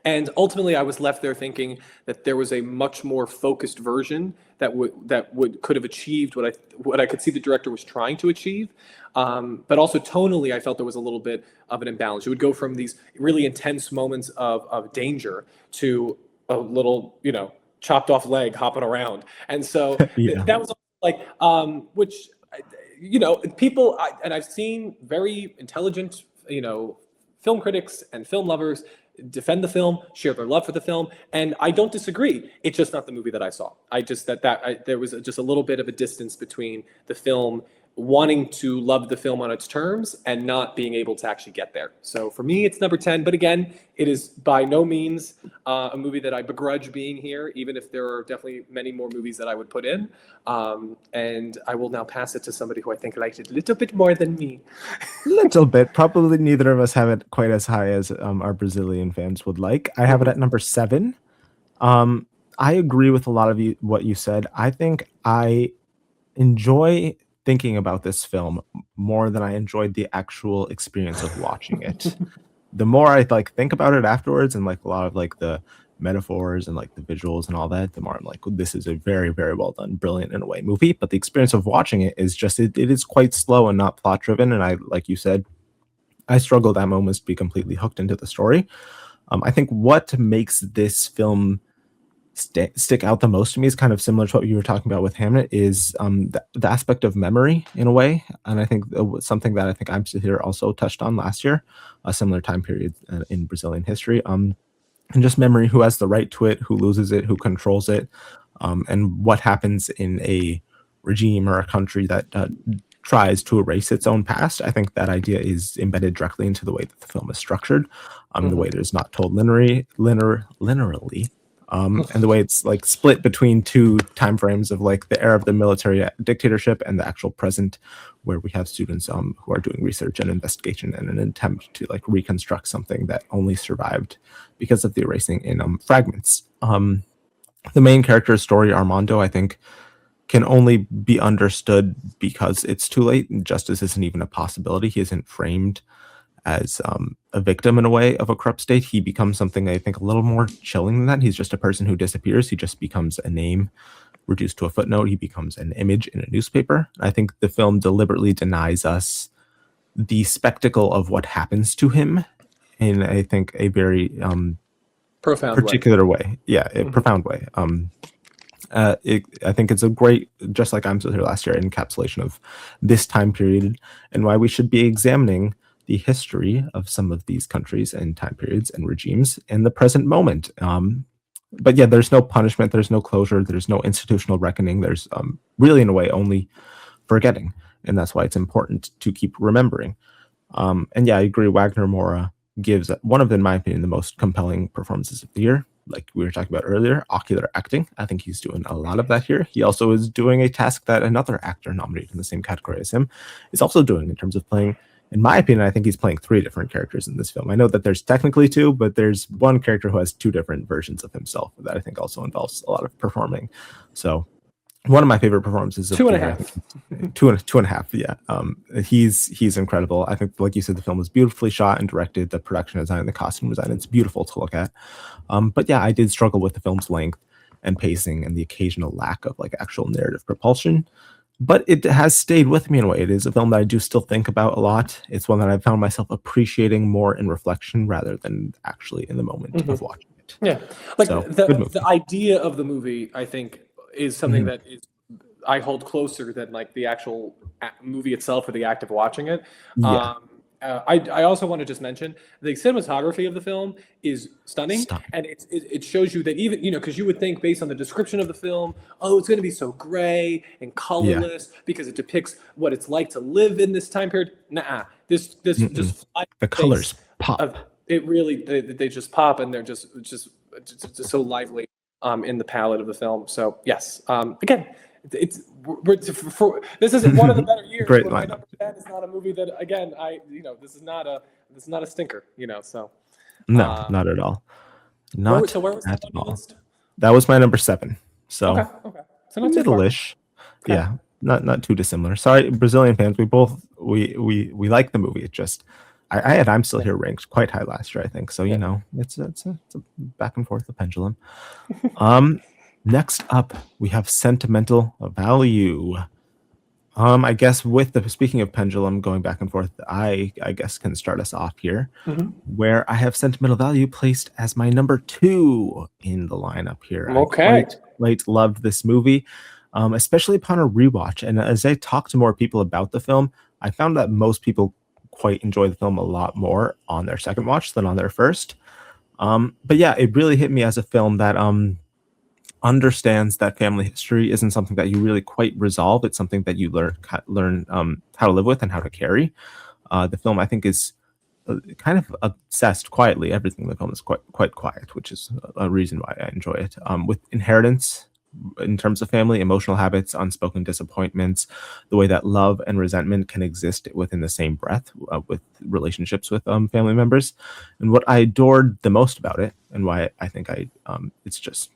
And ultimately, I was left there thinking that there was a much more focused version that could have achieved what I could see the director was trying to achieve. But also tonally, I felt there was a little bit of an imbalance. It would go from these really intense moments of danger to a little, chopped off leg hopping around. And so that was like, which, people, and I've seen very intelligent, film critics and film lovers defend the film, share their love for the film, and I don't disagree. It's just not the movie that I saw. There was just a little bit of a distance between the film wanting to love the film on its terms and not being able to actually get there. So for me, it's number 10. But again, it is by no means a movie that I begrudge being here, even if there are definitely many more movies that I would put in. And I will now pass it to somebody who I think liked it a little bit more than me. Little bit. Probably neither of us have it quite as high as our Brazilian fans would like. I have it at number 7. I agree with a lot of what you said. I think I enjoy thinking about this film more than I enjoyed the actual experience of watching it. The more I think about it afterwards, and a lot of the metaphors and like the visuals and all that, the more I'm like, this is a very, very well done, brilliant in a way movie. But the experience of watching it is just it is quite slow and not plot driven. And I, like you said, I struggled at moments to be completely hooked into the story. I think what makes this film stick out the most to me is kind of similar to what you were talking about with Hamnet, is the aspect of memory in a way. And I think something that I think I'm here also touched on last year, a similar time period in Brazilian history. And just memory, who has the right to it, who loses it, who controls it, and what happens in a regime or a country that tries to erase its own past. I think that idea is embedded directly into the way that the film is structured, the way it is not told linearly, and the way it's like split between two time frames of like the era of the military dictatorship and the actual present, where we have students who are doing research and investigation in an attempt to like reconstruct something that only survived because of the erasing in fragments. The main character's story, Armando, I think can only be understood because it's too late. Justice isn't even a possibility. He isn't framed as a victim in a way of a corrupt state. He becomes something I think a little more chilling than that. He's just a person who disappears. He just becomes a name reduced to a footnote. He becomes an image in a newspaper. I think the film deliberately denies us the spectacle of what happens to him in, I think, a very profound particular way. Yeah, a profound way. I think it's a great, just like I'm Still Here last year, encapsulation of this time period and why we should be examining the history of some of these countries and time periods and regimes in the present moment. But yeah, there's no punishment, there's no closure, there's no institutional reckoning. There's really, in a way, only forgetting, and that's why it's important to keep remembering. And yeah, I agree. Wagner Moura gives one of, in my opinion, the most compelling performances of the year. Like we were talking about earlier, ocular acting. I think he's doing a lot of that here. He also is doing a task that another actor nominated in the same category as him is also doing in terms of playing. In my opinion, I think he's playing 3 different characters in this film. I know that there's technically 2, but there's one character who has 2 different versions of himself that I think also involves a lot of performing. So one of my favorite performances of 2.5. 2.5. Yeah. He's incredible. I think, like you said, the film was beautifully shot and directed. The production design, the costume design, it's beautiful to look at. But yeah, I did struggle with the film's length and pacing and the occasional lack of like actual narrative propulsion. But it has stayed with me in a way. It is a film that I do still think about a lot. It's one that I've found myself appreciating more in reflection rather than actually in the moment of watching it. Yeah. Like So, the idea of the movie, I think, is something that is I hold closer than like the actual movie itself or the act of watching it. Yeah. I also want to just mention the cinematography of the film is stunning, and it shows you that even, you know, because you would think based on the description of the film, oh, it's going to be so gray and colorless because it depicts what it's like to live in this time period. Nah, this just the colors pop. It really they just pop, and they're just so lively in the palette of the film. So yes, again. This isn't one of the better years. Great My lineup. number 10 is not a movie that, again, this is not a stinker, so. No, not at all. Not where was that at on your all. list? That was my number 7. So Okay. So not too far. middle-ish. Okay. Yeah, not too dissimilar. Sorry, Brazilian fans. We like the movie. It just I had I'm Still Here ranked quite high last year, I think. So you know, it's a back and forth, the pendulum. Next up, we have Sentimental Value. I guess speaking of pendulum going back and forth, I guess can start us off here, where I have Sentimental Value placed as my number 2 in the lineup here. Okay. I quite loved this movie, especially upon a rewatch. And as I talked to more people about the film, I found that most people quite enjoy the film a lot more on their second watch than on their first. But yeah, it really hit me as a film that understands that family history isn't something that you really quite resolve. It's something that you learn how to live with and how to carry. The film, I think, is kind of obsessed quietly. Everything in the film is quite quiet, which is a reason why I enjoy it. With inheritance in terms of family, emotional habits, unspoken disappointments, the way that love and resentment can exist within the same breath with relationships with family members. And what I adored the most about it, and why I think it's just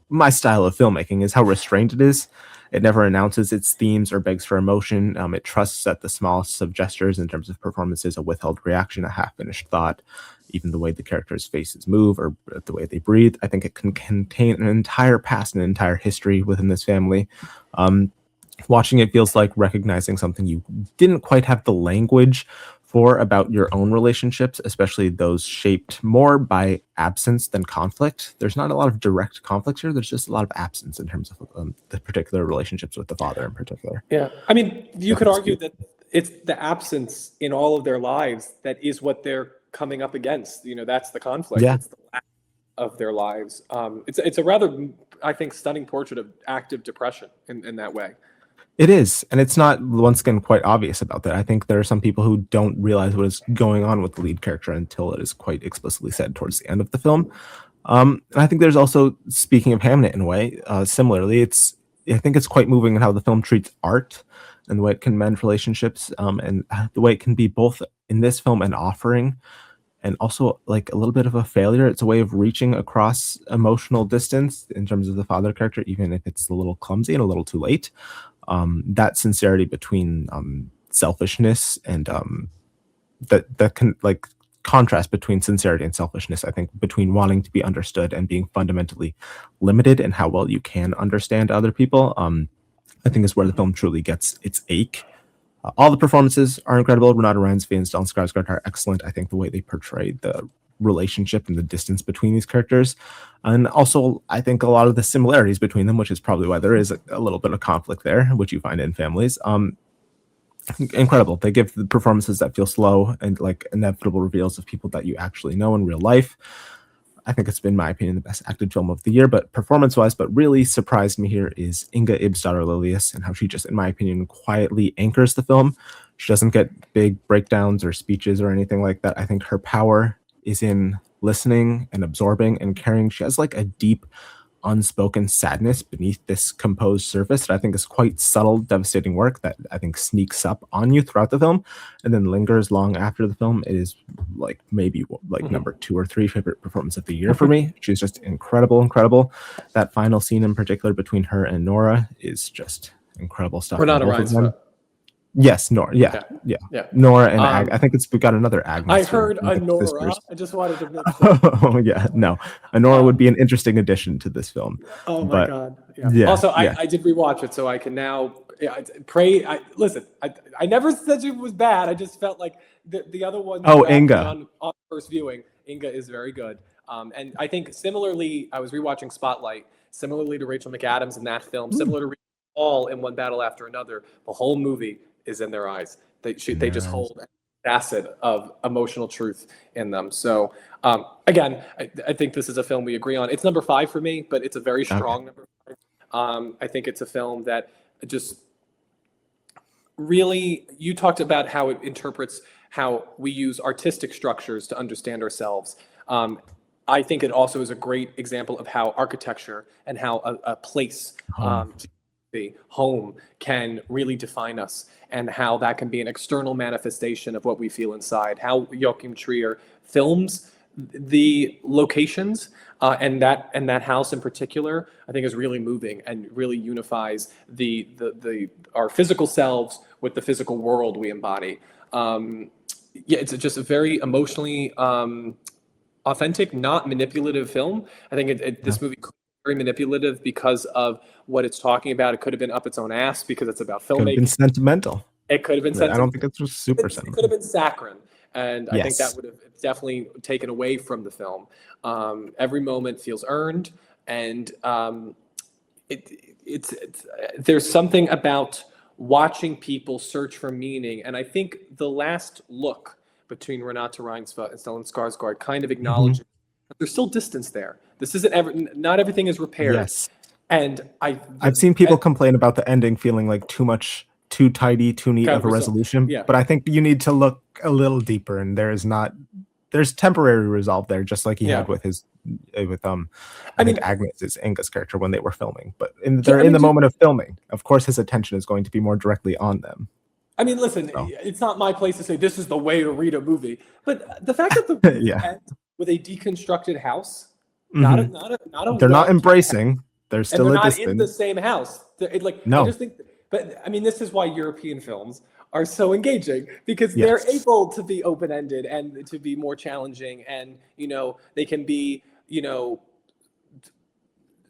my style of filmmaking is how restrained it is. It never announces its themes or begs for emotion. It trusts that the smallest of gestures in terms of performances, a withheld reaction, a half-finished thought, even the way the characters' faces move or the way they breathe. I think it can contain an entire past and an entire history within this family. Watching it feels like recognizing something you didn't quite have the language for about your own relationships, especially those shaped more by absence than conflict. There's not a lot of direct conflict here. There's just a lot of absence in terms of the particular relationships with the father in particular. Yeah. I mean, you could argue that it's the absence in all of their lives that is what they're coming up against. That's the conflict. Yeah. It's the lack of their lives. It's a rather, I think, stunning portrait of active depression in that way. It is, and it's not, once again, quite obvious about that. I think there are some people who don't realize what is going on with the lead character until it is quite explicitly said towards the end of the film. And I think there's also, speaking of Hamnet in a way, similarly, I think it's quite moving in how the film treats art and the way it can mend relationships, and the way it can be both in this film an offering and also like a little bit of a failure. It's a way of reaching across emotional distance in terms of the father character, even if it's a little clumsy and a little too late. That sincerity between selfishness and that can like contrast between sincerity and selfishness, I think, between wanting to be understood and being fundamentally limited in how well you can understand other people, I think is where the film truly gets its ache. All the performances are incredible. Renata Reinsve and Stellan Skarsgård are excellent. I think the way they portray the relationship and the distance between these characters, and also I think a lot of the similarities between them, which is probably why there is a little bit of conflict there, which you find in families. Incredible. They give the performances that feel slow and like inevitable reveals of people that you actually know in real life. I think it's been, my opinion, the best acted film of the year, but performance-wise, but really surprised me here is Inga Ibsdottir Lilius and how she just, in my opinion, quietly anchors the film. She doesn't get big breakdowns or speeches or anything like that. I think her power is in listening and absorbing and caring. She has like a deep, unspoken sadness beneath this composed surface that I think is quite subtle, devastating work that I think sneaks up on you throughout the film and then lingers long after the film. It is like maybe like number 2 or 3 favorite performance of the year for me. She's just incredible. That final scene in particular between her and Nora is just incredible stuff. Renata Reinsve. Yes, Nora. Yeah. Nora and I think we've got another Agnes. I heard a Nora. I just wanted to mention. Oh yeah, no, a Nora would be an interesting addition to this film. Oh my god. Yeah. Also, I did rewatch it, so I can now pray. Listen, I never said it was bad. I just felt like the other one. Oh, Inga. On first viewing, Inga is very good. And I think similarly, I was rewatching Spotlight. Similarly to Rachel McAdams in that film, similar to All in One Battle After Another, the whole movie is in their eyes. They just hold a facet of emotional truth in them. So again, I think this is a film we agree on. It's number 5 for me, but it's a very strong number 5. I think it's a film that just really, you talked about how it interprets how we use artistic structures to understand ourselves. I think it also is a great example of how architecture and how a place, home can really define us, and how that can be an external manifestation of what we feel inside. How Joachim Trier films the locations and that house in particular, I think is really moving and really unifies our physical selves with the physical world we embody. It's just a very emotionally authentic, not manipulative film. I think this movie could be very manipulative because of what it's talking about. It could have been up its own ass because it's about filmmaking. Could have been sentimental. It could have been sentimental. I don't think it's super sentimental. It could have been saccharine. And I think that would have definitely taken away from the film. Every moment feels earned, and there's something about watching people search for meaning. And I think the last look between Renata Reinsve and Stellan Skarsgård kind of acknowledges that there's still distance there. This isn't not everything is repaired. Yes. And I've seen people complain about the ending feeling like too tidy, too neat of a resolution. Yeah. But I think you need to look a little deeper, and there's temporary resolve there, just like he had with I think Agnes' Inga's character when they were filming. But in the moment of filming, of course his attention is going to be more directly on them. I mean, listen, it's not my place to say this is the way to read a movie, but the fact that the movie ends with a deconstructed house, Not Hmm. a not a They're not well-kept, embracing. They're and still they're a not in the distant. same house. I No. just think, but I mean, this is why European films are so engaging, because they're Yes. able to be open-ended and to be more challenging, and they can be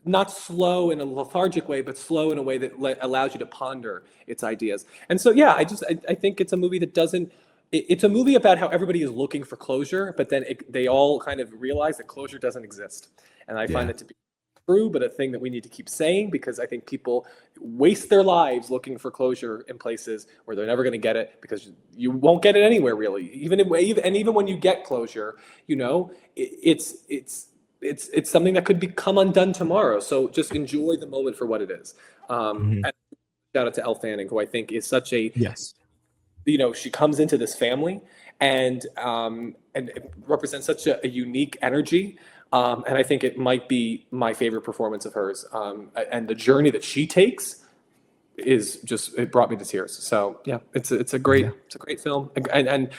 not slow in a lethargic way, but slow in a way that allows you to ponder its ideas. And so, yeah, I think it's a movie that doesn't. It's a movie about how everybody is looking for closure, but then they all kind of realize that closure doesn't exist. And I find Yeah. that to be true, but a thing that we need to keep saying, because I think people waste their lives looking for closure in places where they're never going to get it, because you won't get it anywhere really. Even when you get closure, it's something that could become undone tomorrow. So just enjoy the moment for what it is. Mhm. And shout out to Elle Fanning, who I think is such a, Yes. she comes into this family and it represents such a unique energy. And I think it might be my favorite performance of hers. And the journey that she takes is just, it brought me to tears. So yeah, Yeah. it's a great film. And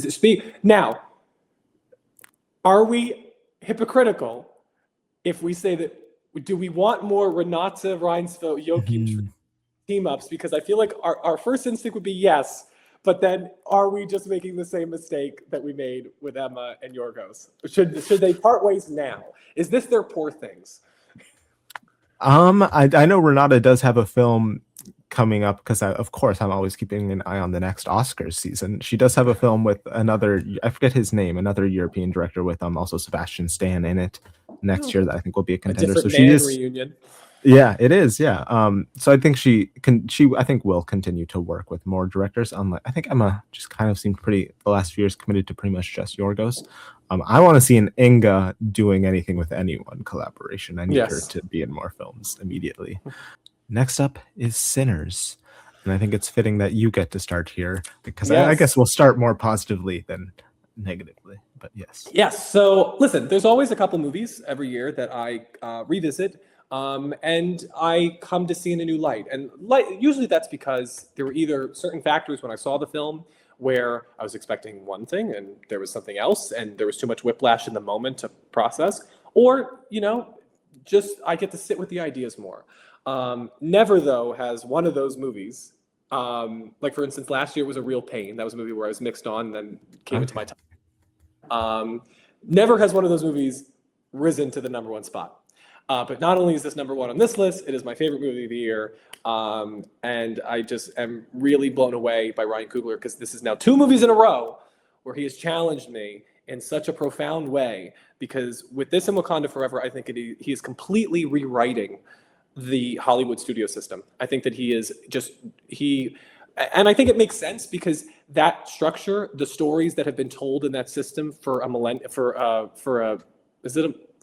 speak now, are we hypocritical if we say that, do we want more Renata Reinsfeld Joachim Trier Mhm. team ups? Because I feel like our first instinct would be yes, but then are we just making the same mistake that we made with Emma and Yorgos? Should they part ways now? Is this their Poor Things? I know Renata does have a film coming up because of course I'm always keeping an eye on the next Oscars season. She does have a film with another, I forget his name, another European director with also Sebastian Stan in it next year that I think will be a A contender. So different she man is, reunion. yeah, it is, yeah. So I think she I think will continue to work with more directors. Unlike, I think Emma just kind of seemed pretty the last few years committed to pretty much just Yorgos. I want to see an Inga doing anything with anyone collaboration. I need her Yes. to be in more films immediately. Next up is Sinners. And I think it's fitting that you get to start here because I Yes. guess we'll start more positively than negatively. But yes. Yes. So listen, there's always a couple movies every year that I revisit, and I come to see in a new light. And usually that's because there were either certain factors when I saw the film where I was expecting one thing and there was something else, and there was too much whiplash in the moment to process, or just I get to sit with the ideas more. Never though has one of those movies. Like for instance, last year was A Real Pain. That was a movie where I was mixed on, and then came into my Okay. time. Never has one of those movies risen to the number one spot. But not only is this number one on this list, it is my favorite movie of the year. And I just am really blown away by Ryan Coogler, because this is now 2 movies in a row where he has challenged me in such a profound way. Because with this and Wakanda Forever, I think he is completely rewriting the Hollywood studio system. I think that and I think it makes sense because that structure, the stories that have been told in that system for a millennium, for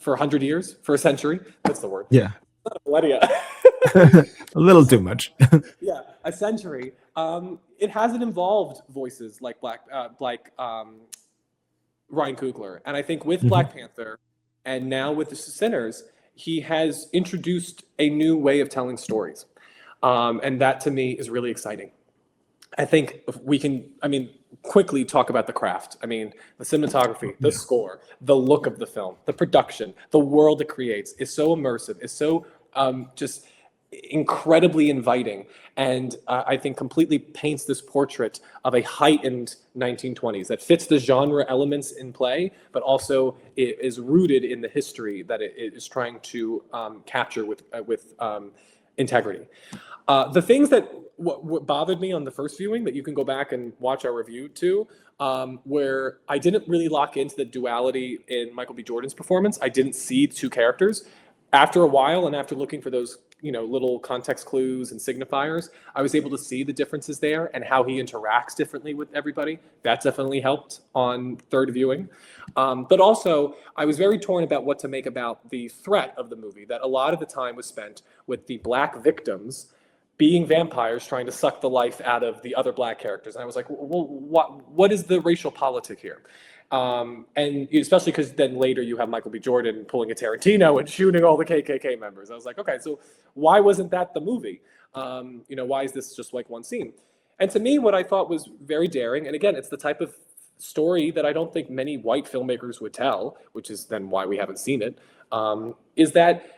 100 years, for a century. That's the word. Yeah. Not a millennia. A little too much. Yeah, a century. It hasn't involved voices like Ryan Coogler, and I think with Mhm. Black Panther, and now with the Sinners, he has introduced a new way of telling stories, and that to me is really exciting. I think we can, quickly talk about the craft. I mean, the cinematography, the Yeah. score, the look of the film, the production, the world it creates is so immersive, is so just incredibly inviting, and I think completely paints this portrait of a heightened 1920s that fits the genre elements in play, but also it is rooted in the history that it is trying to capture with integrity. The things that what bothered me on the first viewing that you can go back and watch our review too, where I didn't really lock into the duality in Michael B. Jordan's performance. I didn't see two characters. After a while, and after looking for those little context clues and signifiers, I was able to see the differences there and how he interacts differently with everybody. That definitely helped on third viewing. But also, I was very torn about what to make about the threat of the movie, that a lot of the time was spent with the Black victims being vampires trying to suck the life out of the other Black characters. And I was like, well, what is the racial politic here? And especially because then later you have Michael B. Jordan pulling a Tarantino and shooting all the KKK members. I was like, okay, so why wasn't that the movie? Why is this just like one scene? And to me, what I thought was very daring, and again, it's the type of story that I don't think many white filmmakers would tell, which is then why we haven't seen it, is that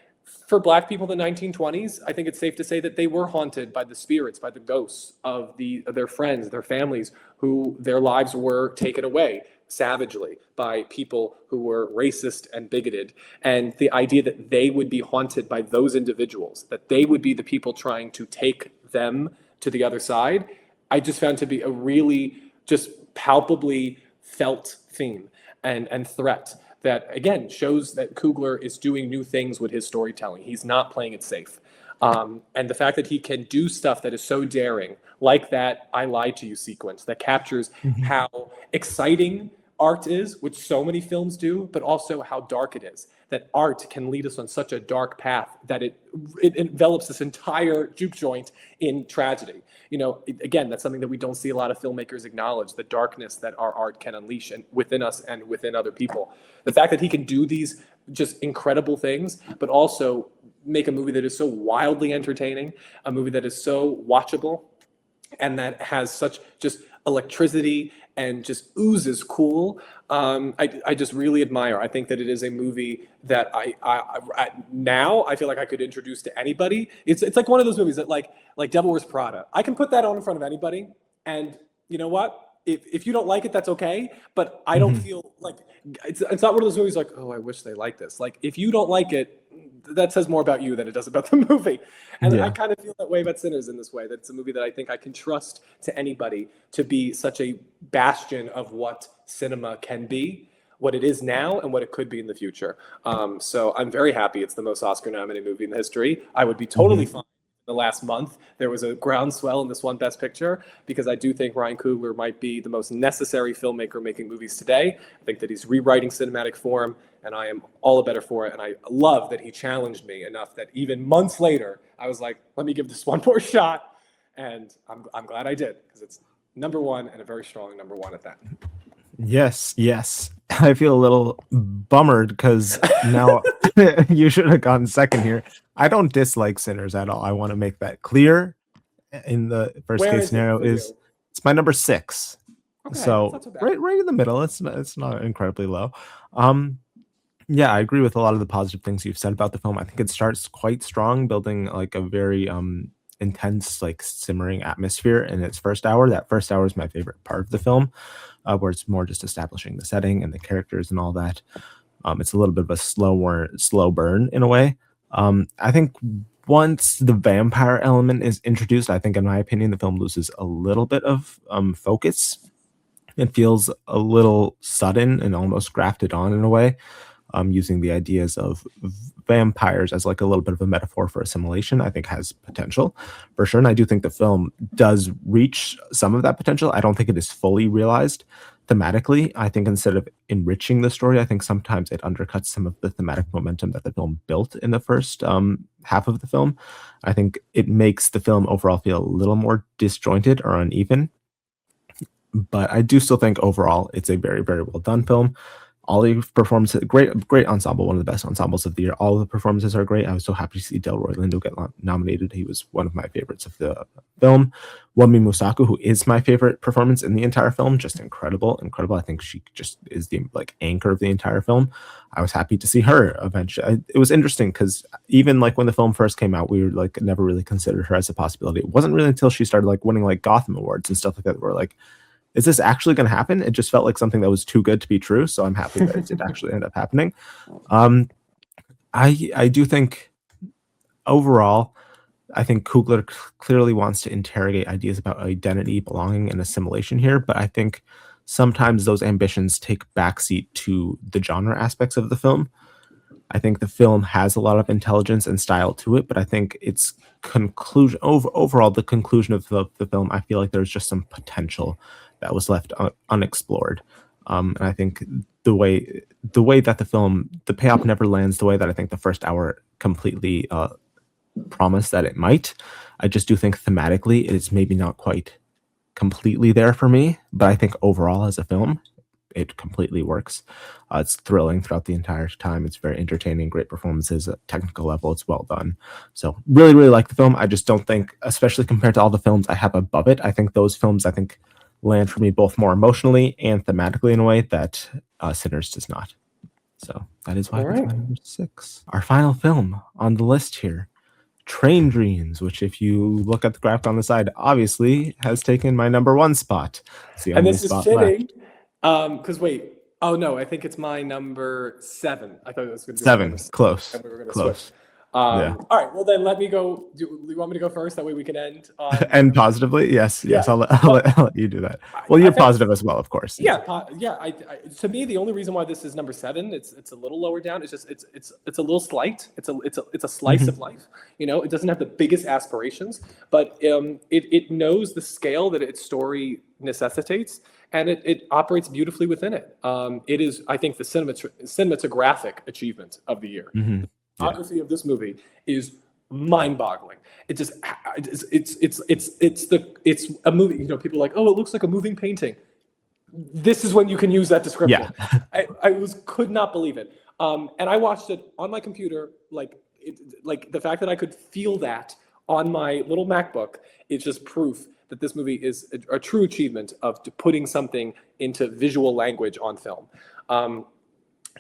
for Black people in the 1920s, I think it's safe to say that they were haunted by the spirits, by the ghosts of their friends, their families, who their lives were taken away savagely by people who were racist and bigoted. And the idea that they would be haunted by those individuals, that they would be the people trying to take them to the other side, I just found to be a really just palpably felt theme and threat that, again, shows that Coogler is doing new things with his storytelling. He's not playing it safe. And the fact that he can do stuff that is so daring, like that I Lied to You sequence, that captures how exciting art is, which so many films do, but also how dark it is. That art can lead us on such a dark path that it envelops this entire juke joint in tragedy. You know, again, that's something that we don't see a lot of filmmakers acknowledge, the darkness that our art can unleash within us and within other people. The fact that he can do these just incredible things, but also make a movie that is so wildly entertaining, a movie that is so watchable, and that has such just electricity and just oozes cool. I just really admire. I think that it is a movie that now I feel like I could introduce to anybody. It's like one of those movies that like Devil Wears Prada. I can put that on in front of anybody, and you know what? If you don't like it, that's okay. But I don't feel like it's not one of those movies like, oh, I wish they liked this. Like, if you don't like it, that says more about you than it does about the movie. And I kind of feel that way about Sinners in this way. That it's a movie that I think I can trust to anybody to be such a bastion of what cinema can be, what it is now, and what it could be in the future. So I'm very happy it's the most Oscar-nominated movie in history. I would be totally fine. The last month, there was a groundswell in this one Best Picture, because I do think Ryan Coogler might be the most necessary filmmaker making movies today. I think that he's rewriting cinematic form, and I am all the better for it. And I love that he challenged me enough that even months later, I was like, let me give this one more shot. And I'm glad I did, because it's number one, and a very strong number one at that. Yes. I feel a little bummered because now you should have gotten second here. I don't dislike Sinners at all. I want to make that clear. In the first Where case is it scenario for is you? it's my number 6. Okay, So that's not so bad. right in the middle. It's not incredibly low. Yeah, I agree with a lot of the positive things you've said about the film. I think it starts quite strong, building like a very intense, like simmering atmosphere in its first hour. That first hour is my favorite part of the film, where it's more just establishing the setting and the characters and all that. It's a little bit of a slow burn in a way. I think once the vampire element is introduced, I think, in my opinion, the film loses a little bit of focus. It feels a little sudden and almost grafted on in a way, using the ideas of vampires as like a little bit of a metaphor for assimilation. I think has potential for sure. And I do think the film does reach some of that potential. I don't think it is fully realized thematically. I think instead of enriching the story, I think sometimes it undercuts some of the thematic momentum that the film built in the first half of the film. I think it makes the film overall feel a little more disjointed or uneven. But I do still think overall it's a very, very well done film. All the performances, great ensemble, one of the best ensembles of the year. All of the performances are great. I was so happy to see Delroy Lindo get nominated. He was one of my favorites of the film. Wunmi Mosaku, who is my favorite performance in the entire film, just incredible. I think she just is the like anchor of the entire film. I was happy to see her eventually. It was interesting because even like when the film first came out, we were like never really considered her as a possibility. It wasn't really until she started like winning like Gotham Awards and stuff like that, we're like, is this actually going to happen? It just felt like something that was too good to be true. So I'm happy that it did actually end up happening. I do think overall, I think Coogler clearly wants to interrogate ideas about identity, belonging, and assimilation here. But I think sometimes those ambitions take backseat to the genre aspects of the film. I think the film has a lot of intelligence and style to it, but I think its conclusion overall, the conclusion of the film, I feel like there's just some potential that was left unexplored. And I think the way that the payoff never lands the way that I think the first hour completely promised that it might. I just do think thematically it's maybe not quite completely there for me, but I think overall as a film, it completely works. It's thrilling throughout the entire time. It's very entertaining, great performances at technical level. It's well done. So really, really like the film. I just don't think, especially compared to all the films I have above it, I think those films, land for me both more emotionally and thematically in a way that Sinners does not. So that is why All it's right. my number 6. Our final film on the list here, Train Dreams, which if you look at the graph on the side, obviously has taken my number 1 spot. It's the And only this is spot left. fitting, because wait, oh no, I think it's my number 7. I thought it was going to be my number 7, 6, close, and we were going to switch. close. Yeah. All right, well then let me go. Do you want me to go first? That way we can end on And positively, yes, yeah. I'll let you do that. Well, I you're found positive as well, of course. yeah, yeah. To me, the only reason why this is number 7, it's a little lower down. It's just it's a little slight. It's a slice of life. You know, it doesn't have the biggest aspirations, but it knows the scale that its story necessitates, and it operates beautifully within it. It is, I think, the cinematographic achievement of the year. Mhm. The cinematography of this movie is mind-boggling. It just it's a movie. You know, people are like, oh, it looks like a moving painting. This is when you can use that description. Yeah. I could not believe it. And I watched it on my computer, like the fact that I could feel that on my little MacBook is just proof that this movie is a true achievement of putting something into visual language on film.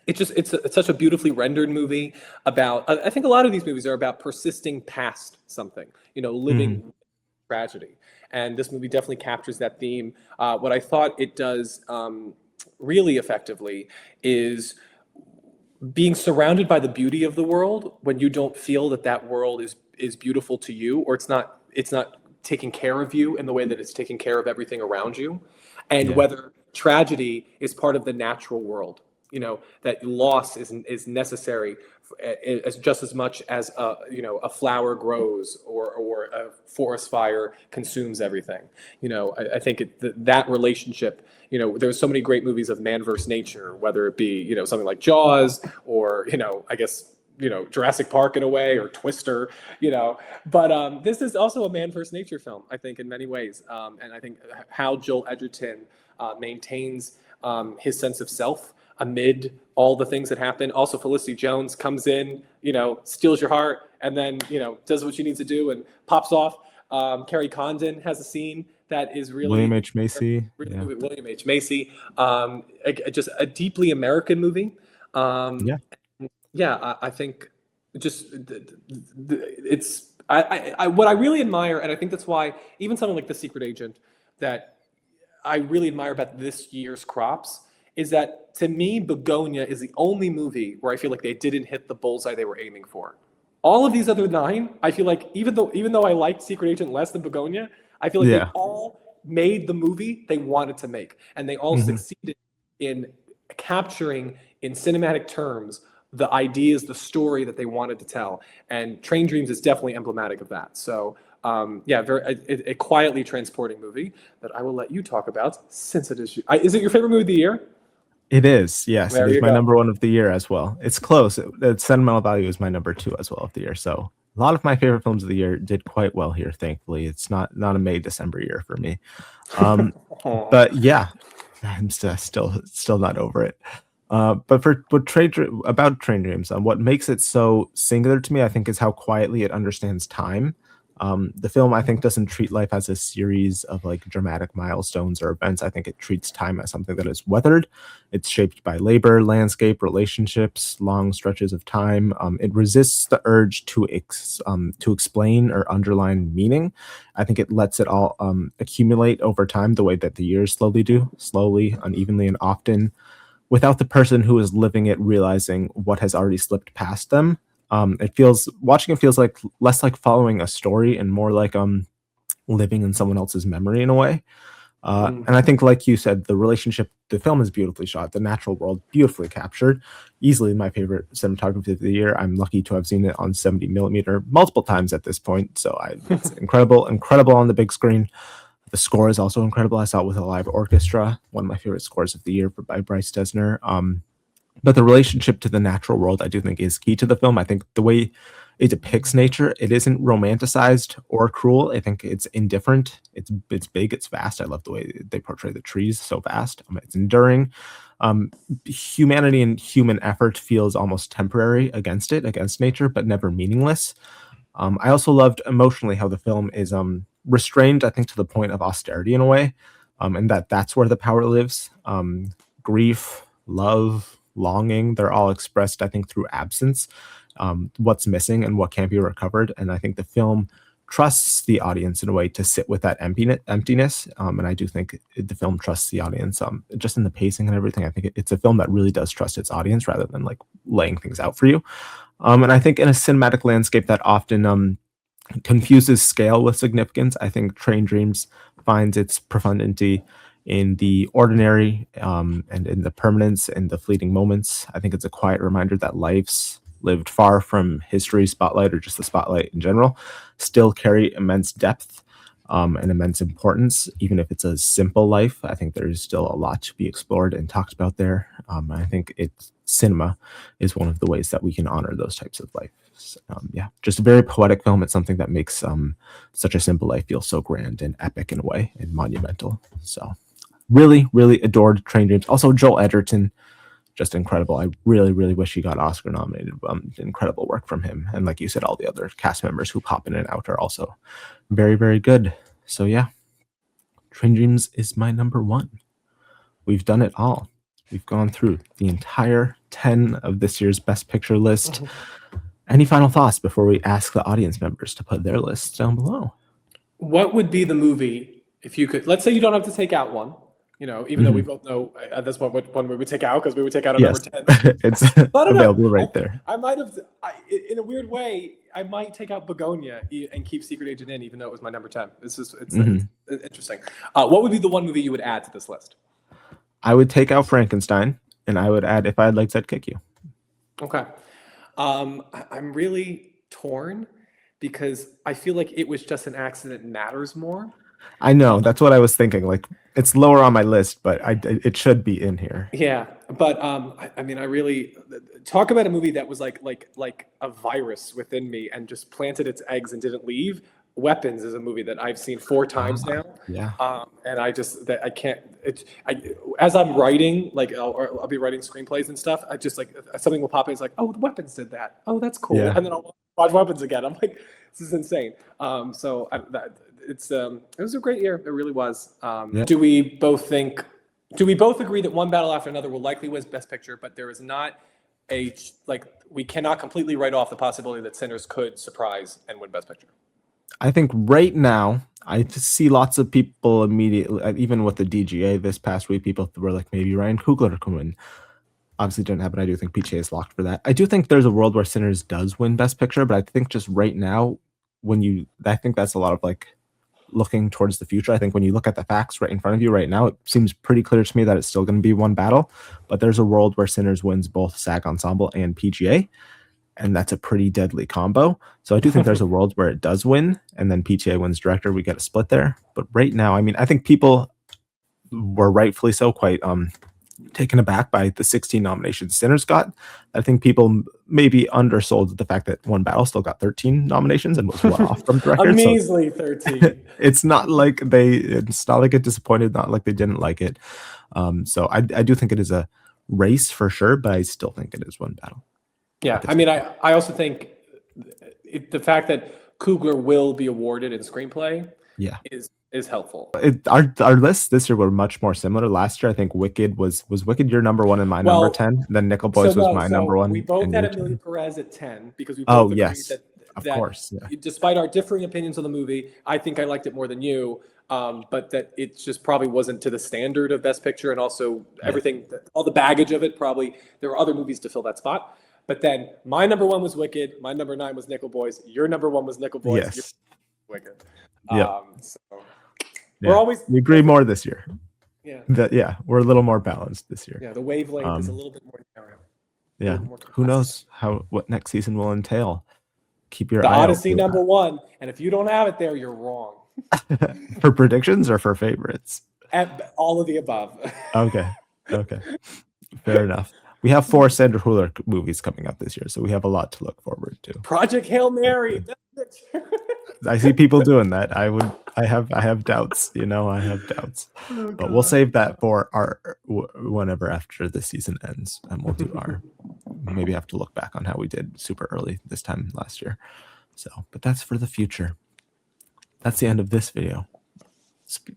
It's such a beautifully rendered movie about, I think a lot of these movies are about persisting past something, you know, living tragedy. And this movie definitely captures that theme. What I thought it does really effectively is being surrounded by the beauty of the world when you don't feel that that world is beautiful to you, or it's not taking care of you in the way that it's taking care of everything around you, and whether tragedy is part of the natural world. You know, that loss is necessary as just as much as a flower grows or a forest fire consumes everything. You know, I think that relationship. You know, there's so many great movies of man versus nature, whether it be, you know, something like Jaws or, you know, I guess, you know, Jurassic Park in a way, or Twister, you know. But this is also a man versus nature film, I think, in many ways. And I think how Joel Edgerton maintains his sense of self amid all the things that happen. Also, Felicity Jones comes in, you know, steals your heart, and then, you know, does what she needs to do and pops off. Carrie Condon has a scene that is really William H. Macy. William H. Macy. Just a deeply American movie. I think just it's what I really admire, and I think that's why even something like The Secret Agent that I really admire about this year's crops is that, to me, Bugonia is the only movie where I feel like they didn't hit the bullseye they were aiming for. All of these other 9, I feel like even though I liked Secret Agent less than Bugonia, I feel like they all made the movie they wanted to make, and they all succeeded in capturing in cinematic terms the ideas, the story that they wanted to tell. And Train Dreams is definitely emblematic of that. So a quietly transporting movie that I will let you talk about, since it is. Is it your favorite movie of the year? It is, yes. There It is you my go. number 1 of the year as well. It's close. Sentimental Value is my number 2 as well of the year. So a lot of my favorite films of the year did quite well here, thankfully. It's not a May, December year for me. But yeah, I'm still not over it. But about Train Dreams, what makes it so singular to me, I think, is how quietly it understands time. The film, I think, doesn't treat life as a series of like dramatic milestones or events. I think it treats time as something that is weathered. It's shaped by labor, landscape, relationships, long stretches of time. It resists the urge to explain or underline meaning. I think it lets it all accumulate over time the way that the years slowly do, slowly, unevenly, and often, without the person who is living it realizing what has already slipped past them. Watching it feels like less like following a story and more like living in someone else's memory in a way. And I think, like you said, the film is beautifully shot, the natural world beautifully captured, easily my favorite cinematography of the year. I'm lucky to have seen it on 70 millimeter multiple times at this point, so it's incredible on the big screen. The score is also incredible. I saw it with a live orchestra, one of my favorite scores of the year by Bryce Dessner. But the relationship to the natural world, I do think, is key to the film. I think the way it depicts nature, it isn't romanticized or cruel. I think it's indifferent. It's big, it's vast. I love the way they portray the trees, so vast. It's enduring. Humanity and human effort feels almost temporary against nature, but never meaningless. I also loved emotionally how the film is restrained, I think, to the point of austerity in a way. and that's where the power lives. Grief, love, longing, they're all expressed, I think, through absence, what's missing and what can't be recovered. And I think the film trusts the audience in a way to sit with that emptiness. And I do think the film trusts the audience, just in the pacing and everything. I think it's a film that really does trust its audience rather than like laying things out for you. And I think in a cinematic landscape that often confuses scale with significance, I think Train Dreams finds its profundity in the ordinary, and in the permanence and the fleeting moments. I think it's a quiet reminder that life's lived far from history's spotlight or just the spotlight in general still carry immense depth, and immense importance. Even if it's a simple life, I think there's still a lot to be explored and talked about there. I think cinema is one of the ways that we can honor those types of life. Yeah, just a very poetic film. It's something that makes such a simple life feel so grand and epic in a way and monumental. So really, really adored Train Dreams. Also, Joel Edgerton, just incredible. I really, really wish he got Oscar nominated. Incredible work from him. And like you said, all the other cast members who pop in and out are also very, very good. So yeah, Train Dreams is my number one. We've done it all. We've gone through the entire 10 of this year's Best Picture list. Any final thoughts before we ask the audience members to put their lists down below? What would be the movie if you could, let's say you don't have to take out one, even though we both know at this point what one we would take out, because we would take out a number 10. It's available right there. I might have, in a weird way, I might take out Bugonia and keep Secret Agent in, even though it was my number 10. It's interesting. What would be the one movie you would add to this list? I would take out Frankenstein, and I would add If I Had Legs, I'd Kick You. Okay. I'm really torn because I feel like It Was Just an Accident matters more. I know, that's what I was thinking. Like, it's lower on my list, but it should be in here. Yeah, but I mean, I really talk about a movie that was like a virus within me and just planted its eggs and didn't leave. Weapons is a movie that I've seen 4 times now. Yeah. And I can't. As I'm writing, like I'll be writing screenplays and stuff. I just like something will pop in. It's like, oh, Weapons did that. Oh, that's cool. Yeah. And then I'll watch Weapons again. I'm like, this is insane. It was a great year. It really was. Yeah. Do we both agree that One Battle After Another will likely win Best Picture, but there is not we cannot completely write off the possibility that Sinners could surprise and win Best Picture? I think right now, I just see lots of people immediately, even with the DGA this past week, people were like, maybe Ryan Coogler can win. Obviously didn't happen. I do think PTA is locked for that. I do think there's a world where Sinners does win Best Picture, but I think just right now, I think that's a lot of like looking towards the future. I think when you look at the facts right in front of you right now, it seems pretty clear to me that it's still going to be one battle, but there's a world where Sinners wins both SAG Ensemble and PGA. And that's a pretty deadly combo. So I do think there's a world where it does win, and then PTA wins director. We get a split there. But right now, I mean, I think people were rightfully so quite taken aback by the 16 nominations Sinners got. I think people maybe undersold the fact that One Battle still got 13 nominations and was one off from director. A measly 13. It's not like it disappointed, not like they didn't like it. So I do think it is a race for sure, but I still think it is One Battle. Yeah, I mean, I also think the fact that Coogler will be awarded in screenplay is helpful. Our lists this year were much more similar. Last year, I think Wicked was Wicked your number 1 and my number 10. Then Nickel Boys was my number 1. We both had Amelia Perez at 10 because we both agreed that of course. Yeah. Despite our differing opinions on the movie, I think I liked it more than you. But that it just probably wasn't to the standard of Best Picture, and also everything, all the baggage of it. Probably there were other movies to fill that spot. But then my number 1 was Wicked. My number 9 was Nickel Boys. Your number 1 was Nickel Boys. Yes. Wicked. Yeah. We're always. We agree more this year. Yeah. We're a little more balanced this year. Yeah. The wavelength is a little bit more narrow. Yeah. Who knows what next season will entail? Keep your The eye Odyssey out number 1, and if you don't have it there, you're wrong. For predictions or for favorites? All of the above. Okay. Fair enough. We have 4 Sandra Hüller movies coming up this year, so we have a lot to look forward to. Project Hail Mary. I see people doing that. I have doubts. I have doubts. Oh, but we'll save that for our whenever after the season ends, and we'll do our. Maybe have to look back on how we did super early this time last year. So, but that's for the future. That's the end of this video.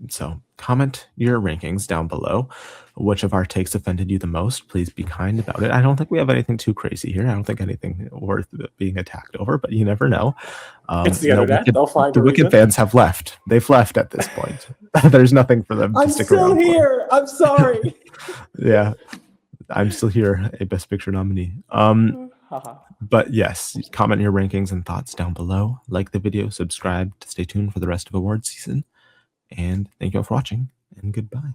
So comment your rankings down below. Which of our takes offended you the most? Please be kind about it. I don't think we have anything too crazy here. I don't think anything worth being attacked over, but you never know. It's the internet. They'll find the a Wicked reason. fans have left. They've left at this point. There's nothing for them to I'm stick still around here. I'm sorry. Yeah, I'm still here, a Best Picture nominee. But yes, comment your rankings and thoughts down below. Like the video, subscribe to stay tuned for the rest of award season. And thank you all for watching, and goodbye.